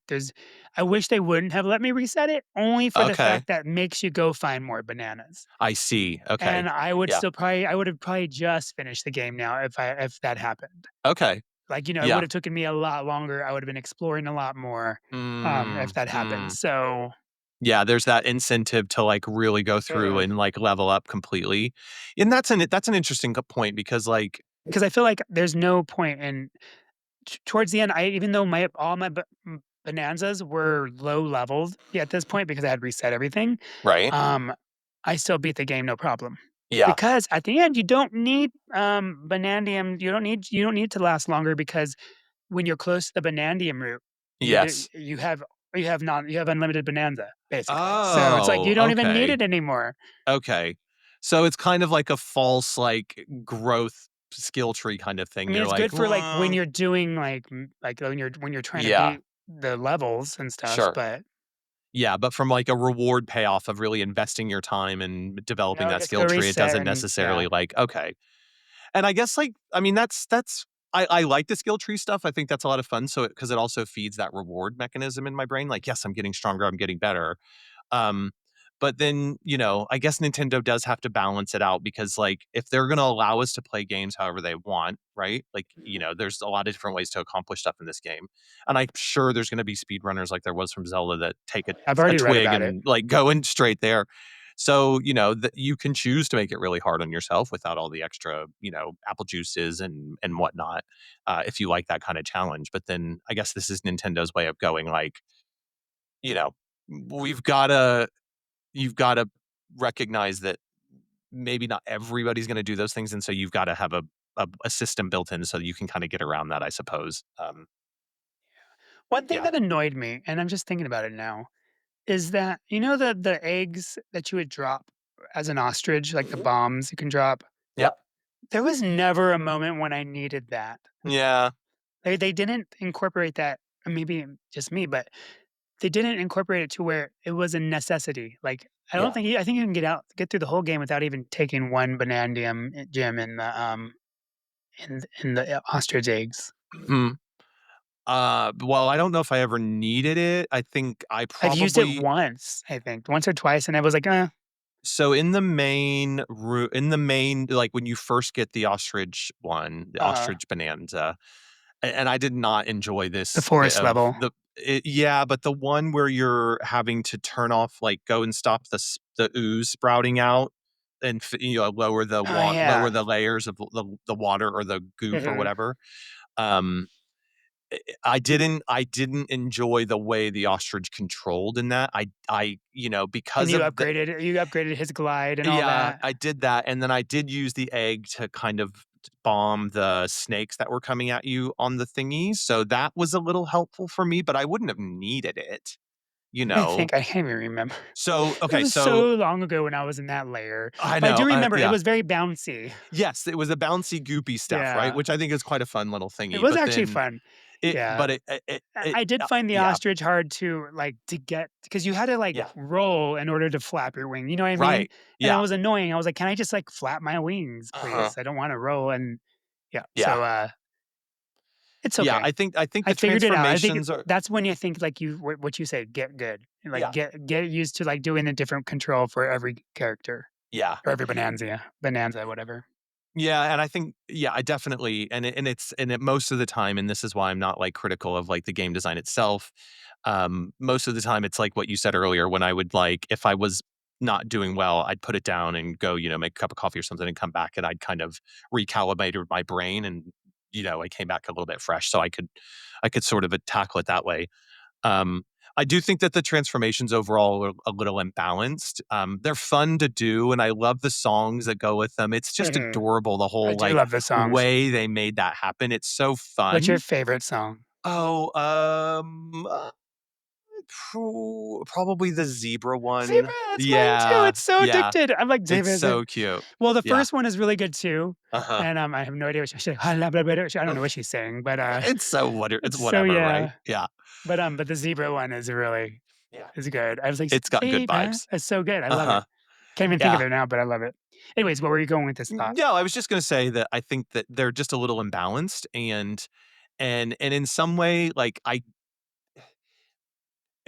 I wish they wouldn't have let me reset it, only for the Okay. fact that makes you go find more bananas. I see. Okay. And Yeah. I would have probably just finished the game now if that happened. Okay. Like, it would Yeah. have taken me a lot longer. I would have been exploring a lot more, if Mm, that happened. mm. So, Yeah, there's that incentive to, like, really go through mhm. and, like, level up completely. And that's an interesting point because, like, 'Cause I feel like there's no point in towards the end, I even though my all my bonanzas were low levels at this point because I had reset everything, right? um, I still beat the game no problem. Yeah. Because at the end, you don't need, Banandium, you don't need to last longer because when you're close to the Banandium route, Yes. you have unlimited Bonanza, basically. So it's like Oh, you don't even need okay. it anymore. Okay. So it's kind of like a false, like, growth skill tree kind of I thing. mean, You're it's like, good for, like, when "Mm." you're doing, like, when you're trying to Yeah, beat the levels and stuff, sure. but Yeah, but from, like, a reward payoff of really investing your time and developing no, that just skill go tree, it reset doesn't and yeah. necessarily, like, okay. And I guess, like, I mean, that's I like the skill tree stuff. I think that's a lot of fun. So, because it also feeds that reward mechanism in my brain. Like, yes, I'm getting stronger. I'm getting better. Um, but then, I guess Nintendo does have to balance it out because, like, if they're going to allow us to play games however they want, right? Like, there's a lot of different ways to accomplish stuff in this game. And I'm sure there's going to be speedrunners like there was from Zelda that take I've a already read twig about it. and, like, go in straight there. So, that you can choose to make it really hard on yourself without all the extra, apple juices and whatnot, if you like that kind of challenge. But then I guess this is Nintendo's way of going, like, you know, we've gotta you've gotta recognize that maybe not everybody's gonna do those things, and so you've gotta have a system built in so you can kinda get around that, I suppose. One thing Yeah. that annoyed me, and I'm just thinking about it now, is that the eggs that you would drop as an ostrich, like the Mhm. bombs you can drop, Yep. there was never a moment when I needed that. Yeah. They didn't incorporate that, or maybe just me, but they didn't incorporate it to where it was a necessity. Like, Yeah. I think you can get through the whole game without even taking one Banandium gem in the ostrich eggs. Mhm. Well, I don't know if I ever needed it. I think I I've used it probably once, I think, once or twice, and I was like, so in the main, like, when you first get the ostrich one, the uh-huh, ostrich bonanza, and I did not enjoy the this bit forest of level. yeah, but the one where you're having to turn off, like, go and stop the ooze sprouting out and Oh, lower yeah. the layers of the water or the goop or Mhm. whatever. Um, I didn't enjoy the way the ostrich controlled in that. And Because of the you upgraded his glide and all yeah, that. I did that, and then I did use the egg to kind of bomb the snakes that were coming at you on the thingies, so that was a little helpful for me, but I wouldn't have needed it, you I know? think I can't even remember. So, It okay, was so so long ago when I was in that layer, I but I know, do remember it yeah. was very bouncy. Yes, it was a bouncy, goopy stuff, right? Yeah. Which I think is quite a fun little It thingy, was but actually then fun. it Yeah. but it I did find the yeah, ostrich hard to get because you had to, like, yeah, roll in order to flap your wing, you know what I mean? right, And it yeah, was annoying. I was like, "Can I just, like, flap my wings, uh-huh, please? I don't wanna roll," and yeah, yeah, so, it's yeah, okay. I think I the figured it out. I think transformations are that's when you think, like, what you said, get good. Like, yeah, get used to, like, doing the different control for every character yeah. or every bonanza, whatever. Yeah, and I think yeah, I definitely and it most of the time, and this is why I'm not, like, critical of, like, the game design itself, most of the time, it's like what you said earlier when I would, like, if I was not doing well, I'd put it down and go, make a cup of coffee or something and come back, and I'd kind of recalibrated my brain and, I came back a little bit fresh, so I could sort of, tackle it that way. Um, I do think that the transformations overall are a little imbalanced. They're fun to do, and I love the songs that go with them. It's just Mhm. adorable, the I whole, do like, love the songs. way they made that happen. It's so What's your fun. favorite song? Oh, probably the zebra Zebra, one. that's mine too, Yeah, it's so yeah. addicted. I'm like, It's "Zebra, zebra." so cute. Well, the Yeah. first one is really good too, Uh-huh. and, I have no idea what she's saying. I don't know what she's saying, but, It's so whatever, right? yeah. Yeah. But the zebra one Yeah. is good. I was like, It's got good "Zebra." vibes. It's so good, I love it. Uh-huh. Can't even think of Yeah. it now, but I love it. Anyways, where were you going with this thought? No, I was just gonna say that I think that they're just a little imbalanced and in some way, like,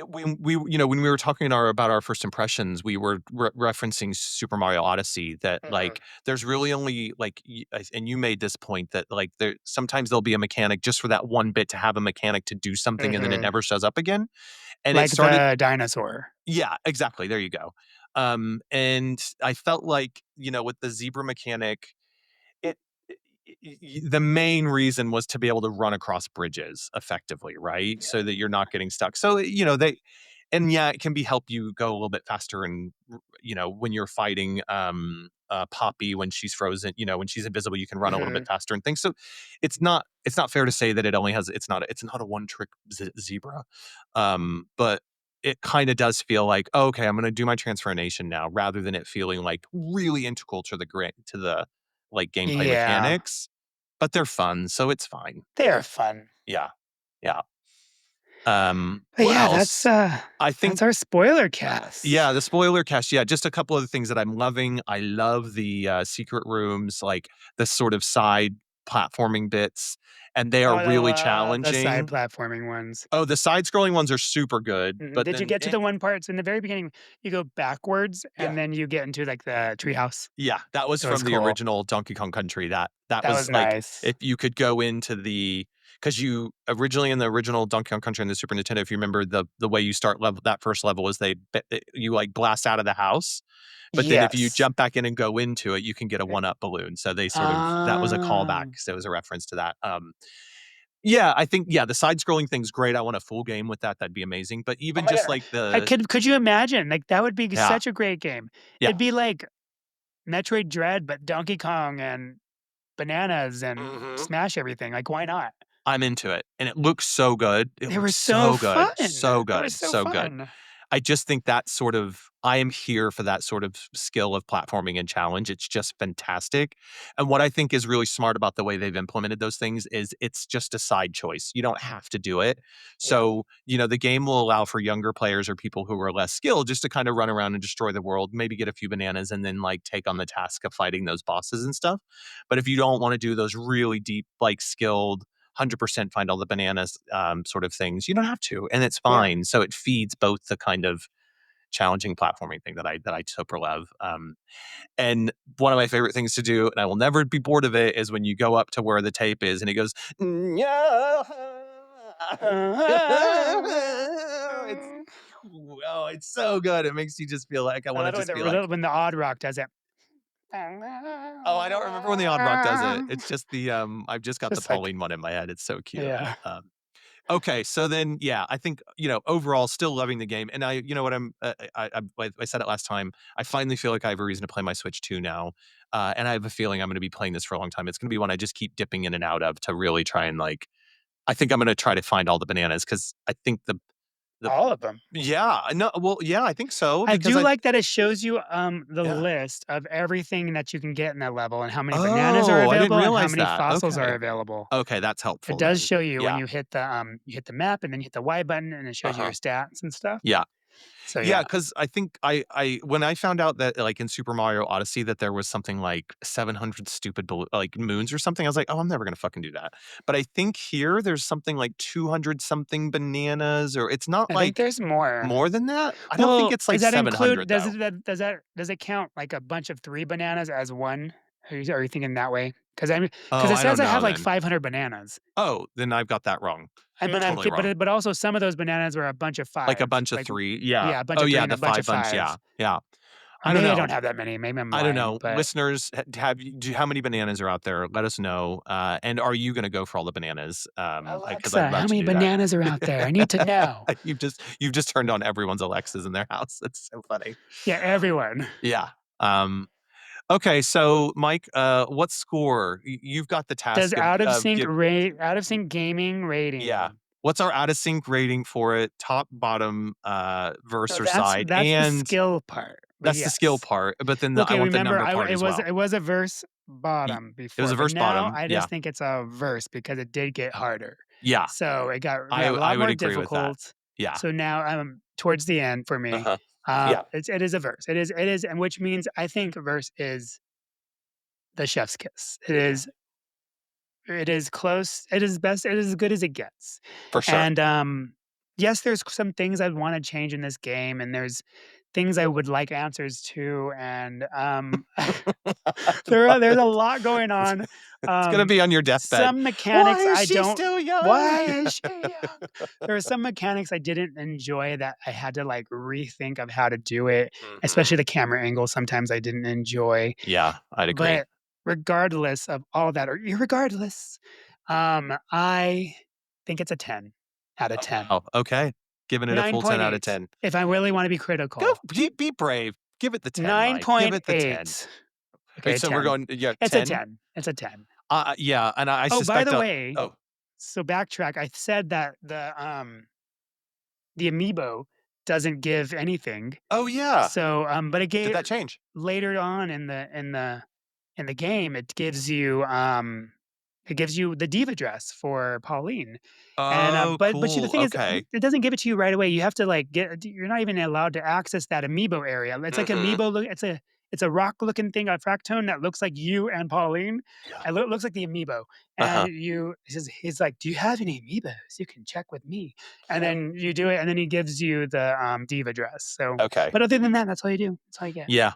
when when we were talking about our first impressions, we were referencing Super Mario Odyssey that, Mhm. like, there's really only, like, and you made this point that, like, there sometimes there'll be a mechanic just for that one bit to have a mechanic to do something, and then it Mhm. never shows up again, and it Like started. the dinosaur. Yeah, exactly, there you go. And I felt like, with the zebra mechanic, it the main reason was to be able to run across bridges effectively, right? Yeah. So that you're not getting stuck. So, they and yeah, it can be help you go a little bit faster and when you're fighting Poppy when she's frozen, when she's invisible, you can run a little bit Mhm. faster and things. So it's not fair to say that it only has it's not a one trick zebra. But it kind of does feel like, oh, okay, I'm going to do my transformation now rather than it feeling like really integral to the like gameplay Yeah. mechanics, but they're fun, so it's fine. They are fun. Yeah. Yeah. But What yeah, else? I think that's our spoiler cast. yeah, the spoiler cast, yeah, just a couple of the things that I'm loving. I love the, secret rooms, like, the sort of side platforming bits, and they Oh, are I really love the side challenging. platforming ones. Oh, the side-scrolling ones are super good, Mhm. but Did you then get to the one part? So in the very beginning, you go backwards yeah. and then you get into like the treehouse. Yeah, that was It was from the cool. original Donkey Kong Country. That That was was like nice. if you could go into because you originally in the original Donkey Kong Country on the Super Nintendo, if you remember the way you start level that first level is you like blast out of the house, but then if you Yes. jump back in and go into it, you can get a Eh, one up balloon. So they sort of that was a callback. ah. So it was a reference to that. Yeah, I think yeah, the side scrolling thing's great. I want a full game with that. That'd be amazing. But Oh even my just god. like the Could you imagine? Like that would be yeah such a great game. yeah. It'd be like Metroid Dread, but Donkey Kong and bananas and Mhm. smash everything. Like, why not? I'm into it, and it looks so good. It They were looks so so good, fun. so They were good, so so good. fun. I just think that sort of I am here for that sort of skill of platforming and challenge. It's just fantastic. And what I think is really smart about the way they've implemented those things is it's just a side choice. You don't have to do it. Yeah. So, the game will allow for younger players or people who are less skilled just to kind of run around and destroy the world, maybe get a few bananas and then like take on the task of fighting those bosses and stuff. But if you don't want to do those really deep, like skilled 100% find all the bananas sort of things. You don't have to, and it's Yeah. fine. So it feeds both the kind of challenging platforming thing that I super love. And one of my favorite things to do, and I will never be bored of it, is when you go up to where the tape is, and it goes. "Yeah." It's oh, it's so good. It makes you just feel like I I want to love it just be like, when the Odd Rock does it. oh, I don't remember when the Odd Rock does it. It's just I've just got the Just like Pauline one in my head. It's so cute. yeah. Okay, so then, yeah, I think overall, still loving the game, and what I said it last time. I finally feel like I have a reason to play my Switch 2 now, and I have a feeling I'm going to be playing this for a long time. It's going to be one I just keep dipping in and out of to really try and like. I think I'm going to try to find all the bananas because I think the All of them. yeah no well yeah I think so I because do I like that it shows you, the yeah list of everything that you can get in that level and how many bananas are oh I didn't available and how realize many that fossils are okay available. that's It helpful does then show you when yeah you hit the map and then you hit the Y button and it shows you your uh-huh stats and stuff. yeah. So Yeah, yeah. because I think I when I found out that, like, in Super Mario Odyssey that there was something like 700 stupid like, moons or something, I was like, "Oh, I'm never gonna fucking do that." But I think here there's something like 200 something bananas or it's not I think like there's more. more than that? I don't think Well, it's does like that include 700 though. does it count like a bunch of 3 bananas as 1? Are you thinking that way? Because Oh, it I says don't I have know like then. 500 bananas. Oh, then I've got that wrong. I mean, Totally wrong. but also some of those bananas were a bunch of Like a 5. bunch of Like 3, yeah. yeah, a bunch Oh, of 3 yeah, and a the bunch 5 of bunch, yeah, 5s. yeah. Or I don't maybe I know. don't have that many. Maybe I'm I don't lying, know. but Listeners, have you how many bananas are out there? Let us know. And are you gonna go for all the bananas? Because I'd Alexa, love how to many do that. bananas are out there? I need to know. You've just turned on everyone's Alexas in their house. That's so funny. Yeah, everyone. Yeah. Okay, so Mike, what score? You've got the Does task of give out of sync gaming yeah. rating. What's our out of sync rating for it? Top, bottom, verse So or side, that's the and skill part. But that's the skill yes. part. But then I Okay, want the remember number part as well. it was a verse Y- bottom It was before, a but verse now bottom. I Yeah. just think it's a verse because it did get harder. Yeah. So it I got a I lot would more agree with that. difficult. Yeah. So now towards the end for me, Uh-huh. Yeah. it is a verse. It is, and which means I think verse is the chef's kiss. It is close. It is best. It is as good as it gets. For sure. And yes, there's some things I'd want to change in this game, and there's things I would like answers to, and there's a lot going on. It's gonna be on your deathbed. Some Why mechanics is I she don't. still young? Why is she young? There are some mechanics I didn't enjoy that I had to like rethink of how to do it, Mhm. especially the camera angle. Sometimes I didn't enjoy, Yeah, I'd agree. but regardless of all that, or irregardless, I think it's a 10 out of Oh, 10. wow, okay. Giving it a full 10 out of 9.8 10. if I really want to be Go critical. be brave. Give it the 10, Mike. Give it the 10. 9.8. Alright, Okay, so we're 10. going yeah, It's a 10? 10. It's a 10. Yeah, and I Oh, by suspect the way, oh. so backtrack. I said that the amiibo doesn't give anything. Oh, yeah. So, but it Did gave that change? later on in the game, it gives you the diva dress for Pauline. And Oh, but see, the cool, thing is, okay. it doesn't give it to you right away. You have to like get. You're not even allowed to access that amiibo area. It's like Mhm. amiibo. It's a rock looking thing, a fractone that looks like you and Pauline. Yeah. It looks like the amiibo. And Uh-huh. he's like, "Do you have any amiibos? You can check with me." And then you do it, and then he gives you the diva dress. So, Okay. but other than that, that's all you do. That's all you get Yeah.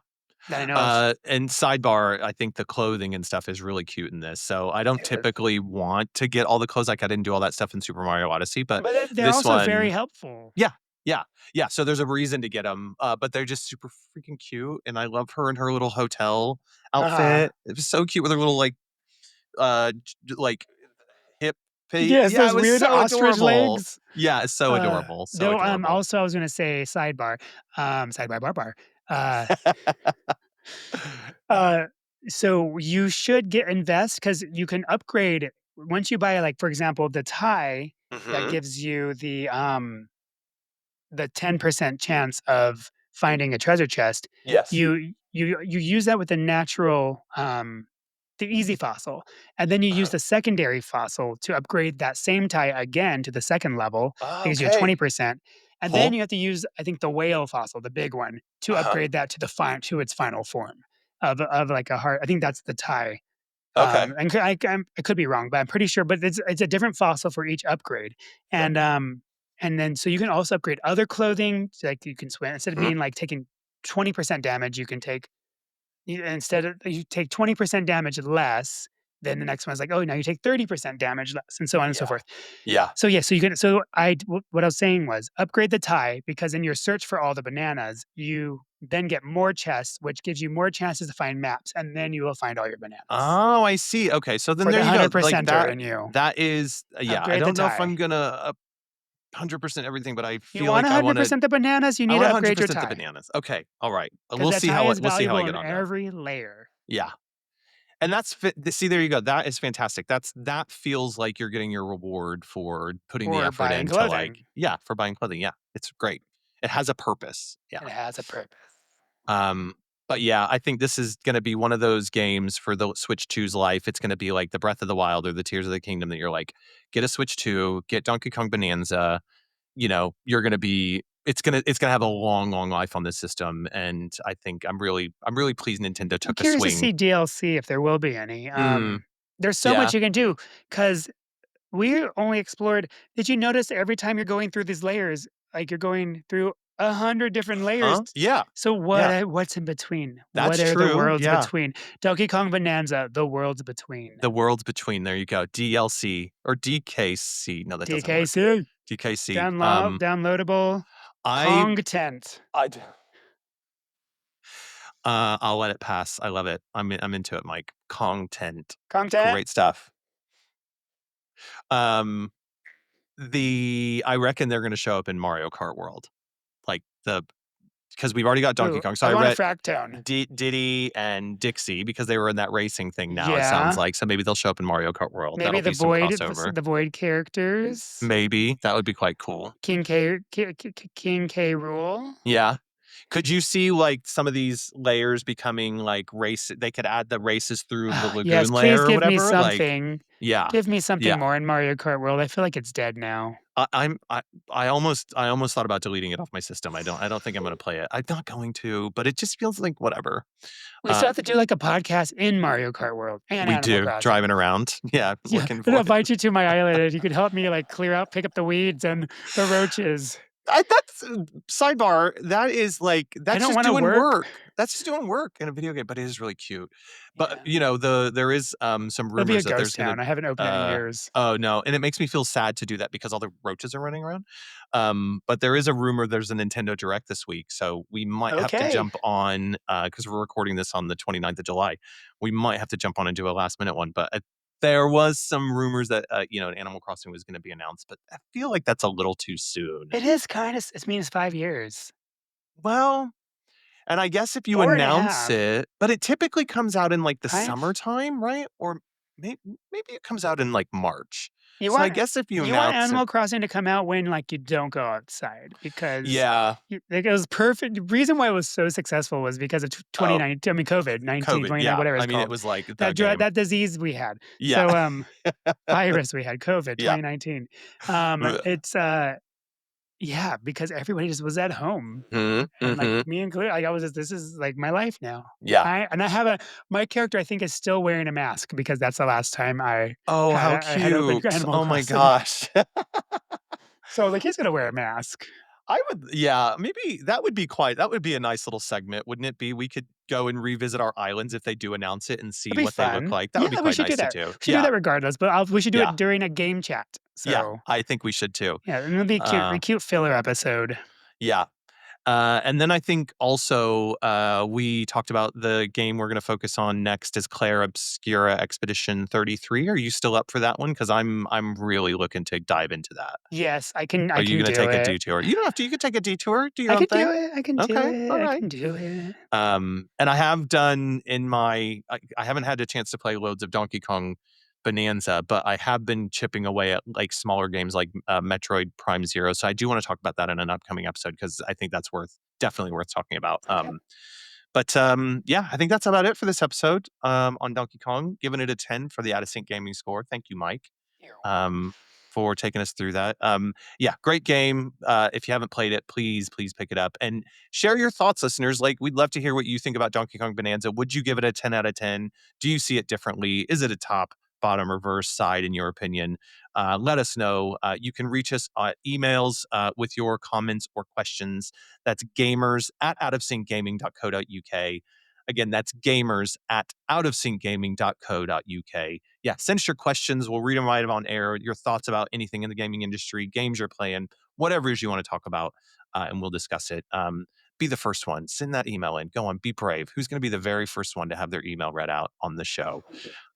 that I know of. And sidebar, I think the clothing and stuff is really cute in this. So I don't It is. typically want to get all the clothes. Like I didn't do all that stuff in Super Mario Odyssey, but But they're this also very one, helpful. yeah, yeah, yeah. So there's a reason to get them, but they're just super freaking cute, and I love her in her little hotel Uh-huh. outfit. It was so cute with her little like hip. Yes, Yeah, those it was weird so ostrich adorable. legs. Yeah, it's so adorable, so Though, adorable. also I was gonna say sidebar, bar bar. Uh, uh, so you should get invest because you can upgrade once you buy, like, for example, the tie that Hmm. gives you the 10% chance of finding a treasure chest, Yes. you use that with the natural, the easy fossil, and then you use Uh-huh. the secondary fossil to upgrade that same tie again to the second level. That gives you a Okay. 20%, and then Cool. you have to use, I think, the whale fossil, the big one, to Uh-huh. upgrade that to to its final form of like a heart. I think that's the tie. Okay. And I could be wrong, but I'm pretty sure. But it's a different fossil for each upgrade, Yep. and then so you can also upgrade other clothing. So like you can swim instead of Mhm. being like taking 20% damage, you can take instead of you take 20% damage less. Then the next one's like, oh, now you take 30% damage less, and so on and so Yeah. forth. Yeah. So yeah, so you can. So what I was saying was upgrade the tie because in your search for all the bananas, you then get more chests, which gives you more chances to find maps, and then you will find all your bananas Oh, I see. Okay, so then for the there you go. hundred Like percenter in you. that is yeah, I Upgrade the don't know if I'm tie. gonna 100% everything, but I You feel want like a 100% the bananas, you I need want to upgrade your 100% the tie bananas. Okay. All right. because that tie is We'll see how I valuable get in on there. every layer Yeah. And that's see there you go. That is fantastic. That feels like you're getting your reward for putting the for effort buying into like clothing. yeah, for buying clothing. Yeah. It's great. It has a purpose. Yeah. It has a purpose. Um, but yeah, I think this is going to be one of those games for the Switch 2's life. It's going to be like the Breath of the Wild or the Tears of the Kingdom that you're like, get a Switch 2, get Donkey Kong Bananza. You know, you're going to be. It's gonna have a long, long life on this system, and I think I'm really pleased Nintendo I'm took a curious to swing. see DLC if there will be any. Mm, There's so yeah. much you can do because we only explored. Did you notice every time you're going through these layers, like you're going through 100 different layers? Huh? Yeah. So Yeah. what's in between? What That's are the true. worlds Yeah. between? Donkey Kong Bonanza, the worlds between. The worlds between. There you go. DLC or DKC. No, that doesn't work. DKC. DKC. Downloadable I Kong tent. I I'll let it pass. I love it. I'm into it, Mike. Content. Kong tent? Great stuff. Um, I reckon they're gonna show up in Mario Kart World. Like because we've already got Donkey Ooh, Kong. So I I want a read fractone. Diddy and Dixie because they were in that racing thing now, it sounds Yeah. like. So maybe they'll show up in Mario Kart World. Maybe That'll be some crossover. the void characters. Maybe. That would be quite cool. King K Rule. Yeah. Could you see like some of these layers becoming like race they could add the races through the Yes, lagoon please layer or give me whatever? Like something. yeah. Give me something Yeah. more in Mario Kart World. I feel like it's dead now. I almost thought about deleting it off my system. I don't think I'm gonna play it. I'm not going to, but it just feels like whatever. We Uh, still have to do, like, a podcast in Mario Kart World and we Animal do, Crossing. driving around. Yeah, Yeah, looking and I'll for it. invite you to my island, and you could help me, like, clear out, pick up the weeds and the roaches. That's sidebar, that is, like, I that's don't just wanna doing work. work. That's just doing work in a video game, but it is really cute. But, Yeah. there is, some It'll be a rumors that there's ghost gonna town. I haven't opened it in years. oh, no, and it makes me feel sad to do that because all the roaches are running around. But there is a rumor there's a Nintendo Direct this week, so we might have to Okay. jump on, because 'cause we're recording this on the 29th of July. We might have to jump on and do a last minute one, but there was some rumors that, Animal Crossing was gonna be announced, but I feel like that's a little too soon. It is kinda s I mean, it's 5 years. Well, and I guess if you 4 and a announce half. it but it typically comes out in, like, the 5? summertime, right? Or maybe it comes out in, like, March. You So I want guess if you you want announce it Animal Crossing to come out when, like, you don't go outside because yeah. you like, it was perfect the reason why it was so successful was because of Oh, 2019 I mean, COVID-19, COVID, 29, yeah. whatever it's I mean, it called. was like the That drug game. that disease we had. Yeah. So, virus we had, COVID, Yeah. 2019. Ugh. It's, yeah, because everybody just was at home. Mhm, And, like, mhm. me included, like, I was just this is, like, my life now. Yeah. I have a my character, I think, is still wearing a mask because that's the last time Oh, how I had opened cute. Animal Oh my Crossing. gosh. So, like, he's gonna wear a mask. I would yeah, maybe that would be a nice little segment, wouldn't it be? We could go and revisit our islands if they do announce it and see It'd be what they look fun. like. That would be Yeah, we quite should do nice to that. do. We should do Yeah, that regardless, but we should do yeah, it during a game chat. yeah, So, I think we should too. yeah, and it'll be cute Uh, a cute filler episode. yeah. And then I think also, we talked about the game we're gonna focus on next is Claire Obscura Expedition 33. Are you still up for that one? Because I'm really looking to dive into that. Yes, I Are you can gonna do take a it. detour? You don't have to, you can take a detour, do your I own can do thing. it, I can do Okay, it, I alright. can do it. And I have done in my I haven't had a chance to play loads of Donkey Kong Bananza, but I have been chipping away at, like, smaller games like, Metroid Prime Zero, so I do wanna talk about that in an upcoming episode because I think that's definitely worth talking about. Okay. Yeah, I think that's about it for this episode, on Donkey Kong, giving it a 10 for the Out of Sync Gaming score. Thank you, Mike, You're welcome. um, for taking us through that. Yeah, great game. If you haven't played it, please pick it up and share your thoughts, listeners. Like, we'd love to hear what you think about Donkey Kong Bonanza. Would you give it a 10 out of 10? Do you see it differently? Is it a top, bottom, reverse side in your opinion? Let us know. You can reach us at emails with your comments or questions. That's gamers at outofsyncgaming.co.uk. Again, that's gamers at outofsyncgaming.co.uk. Yeah, send us your questions. We'll read them right on air. Your thoughts about anything in the gaming industry, games you're playing, whatever it is you want to talk about, and we'll discuss it. Be the first one. Send that email in. Go on, be brave. Who's going to be the very first one to have their email read out on the show?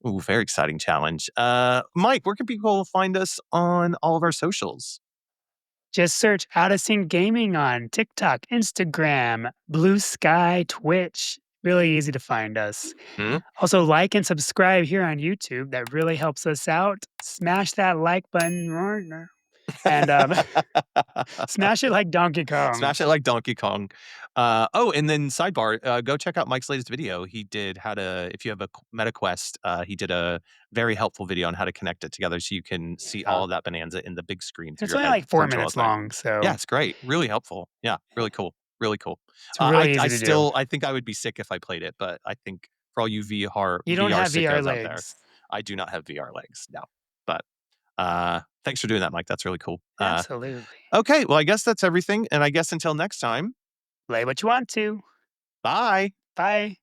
Ooh, very exciting challenge. Mike, where can people find us on all of our socials? Just search Out of Sync Gaming on TikTok, Instagram, Blue Sky, Twitch. Really easy to find us. Hmm? Also, like and subscribe here on YouTube. That really helps us out. Smash that like button right now. And smash it like Donkey Kong. Smash it like Donkey Kong. And then sidebar, go check out Mike's latest video. He did how to, if you have a Meta Quest, he did a very helpful video on how to connect it together so you can see Yeah. all of that Bonanza in the big screen through It's your only head like 4 virtual all minutes the time. long, Yeah, so it's great. Really helpful. Yeah, yeah, really cool. Really cool. it's really I easy to do. still, I think I would be sick if I played it, but I think for all you You don't VR have VR sickos out there, legs. I do not have VR legs. No, but thanks for doing that, Mike. That's really cool. Absolutely. Okay, well, I guess that's everything. And I guess until next time, Play what you want to. bye. Bye.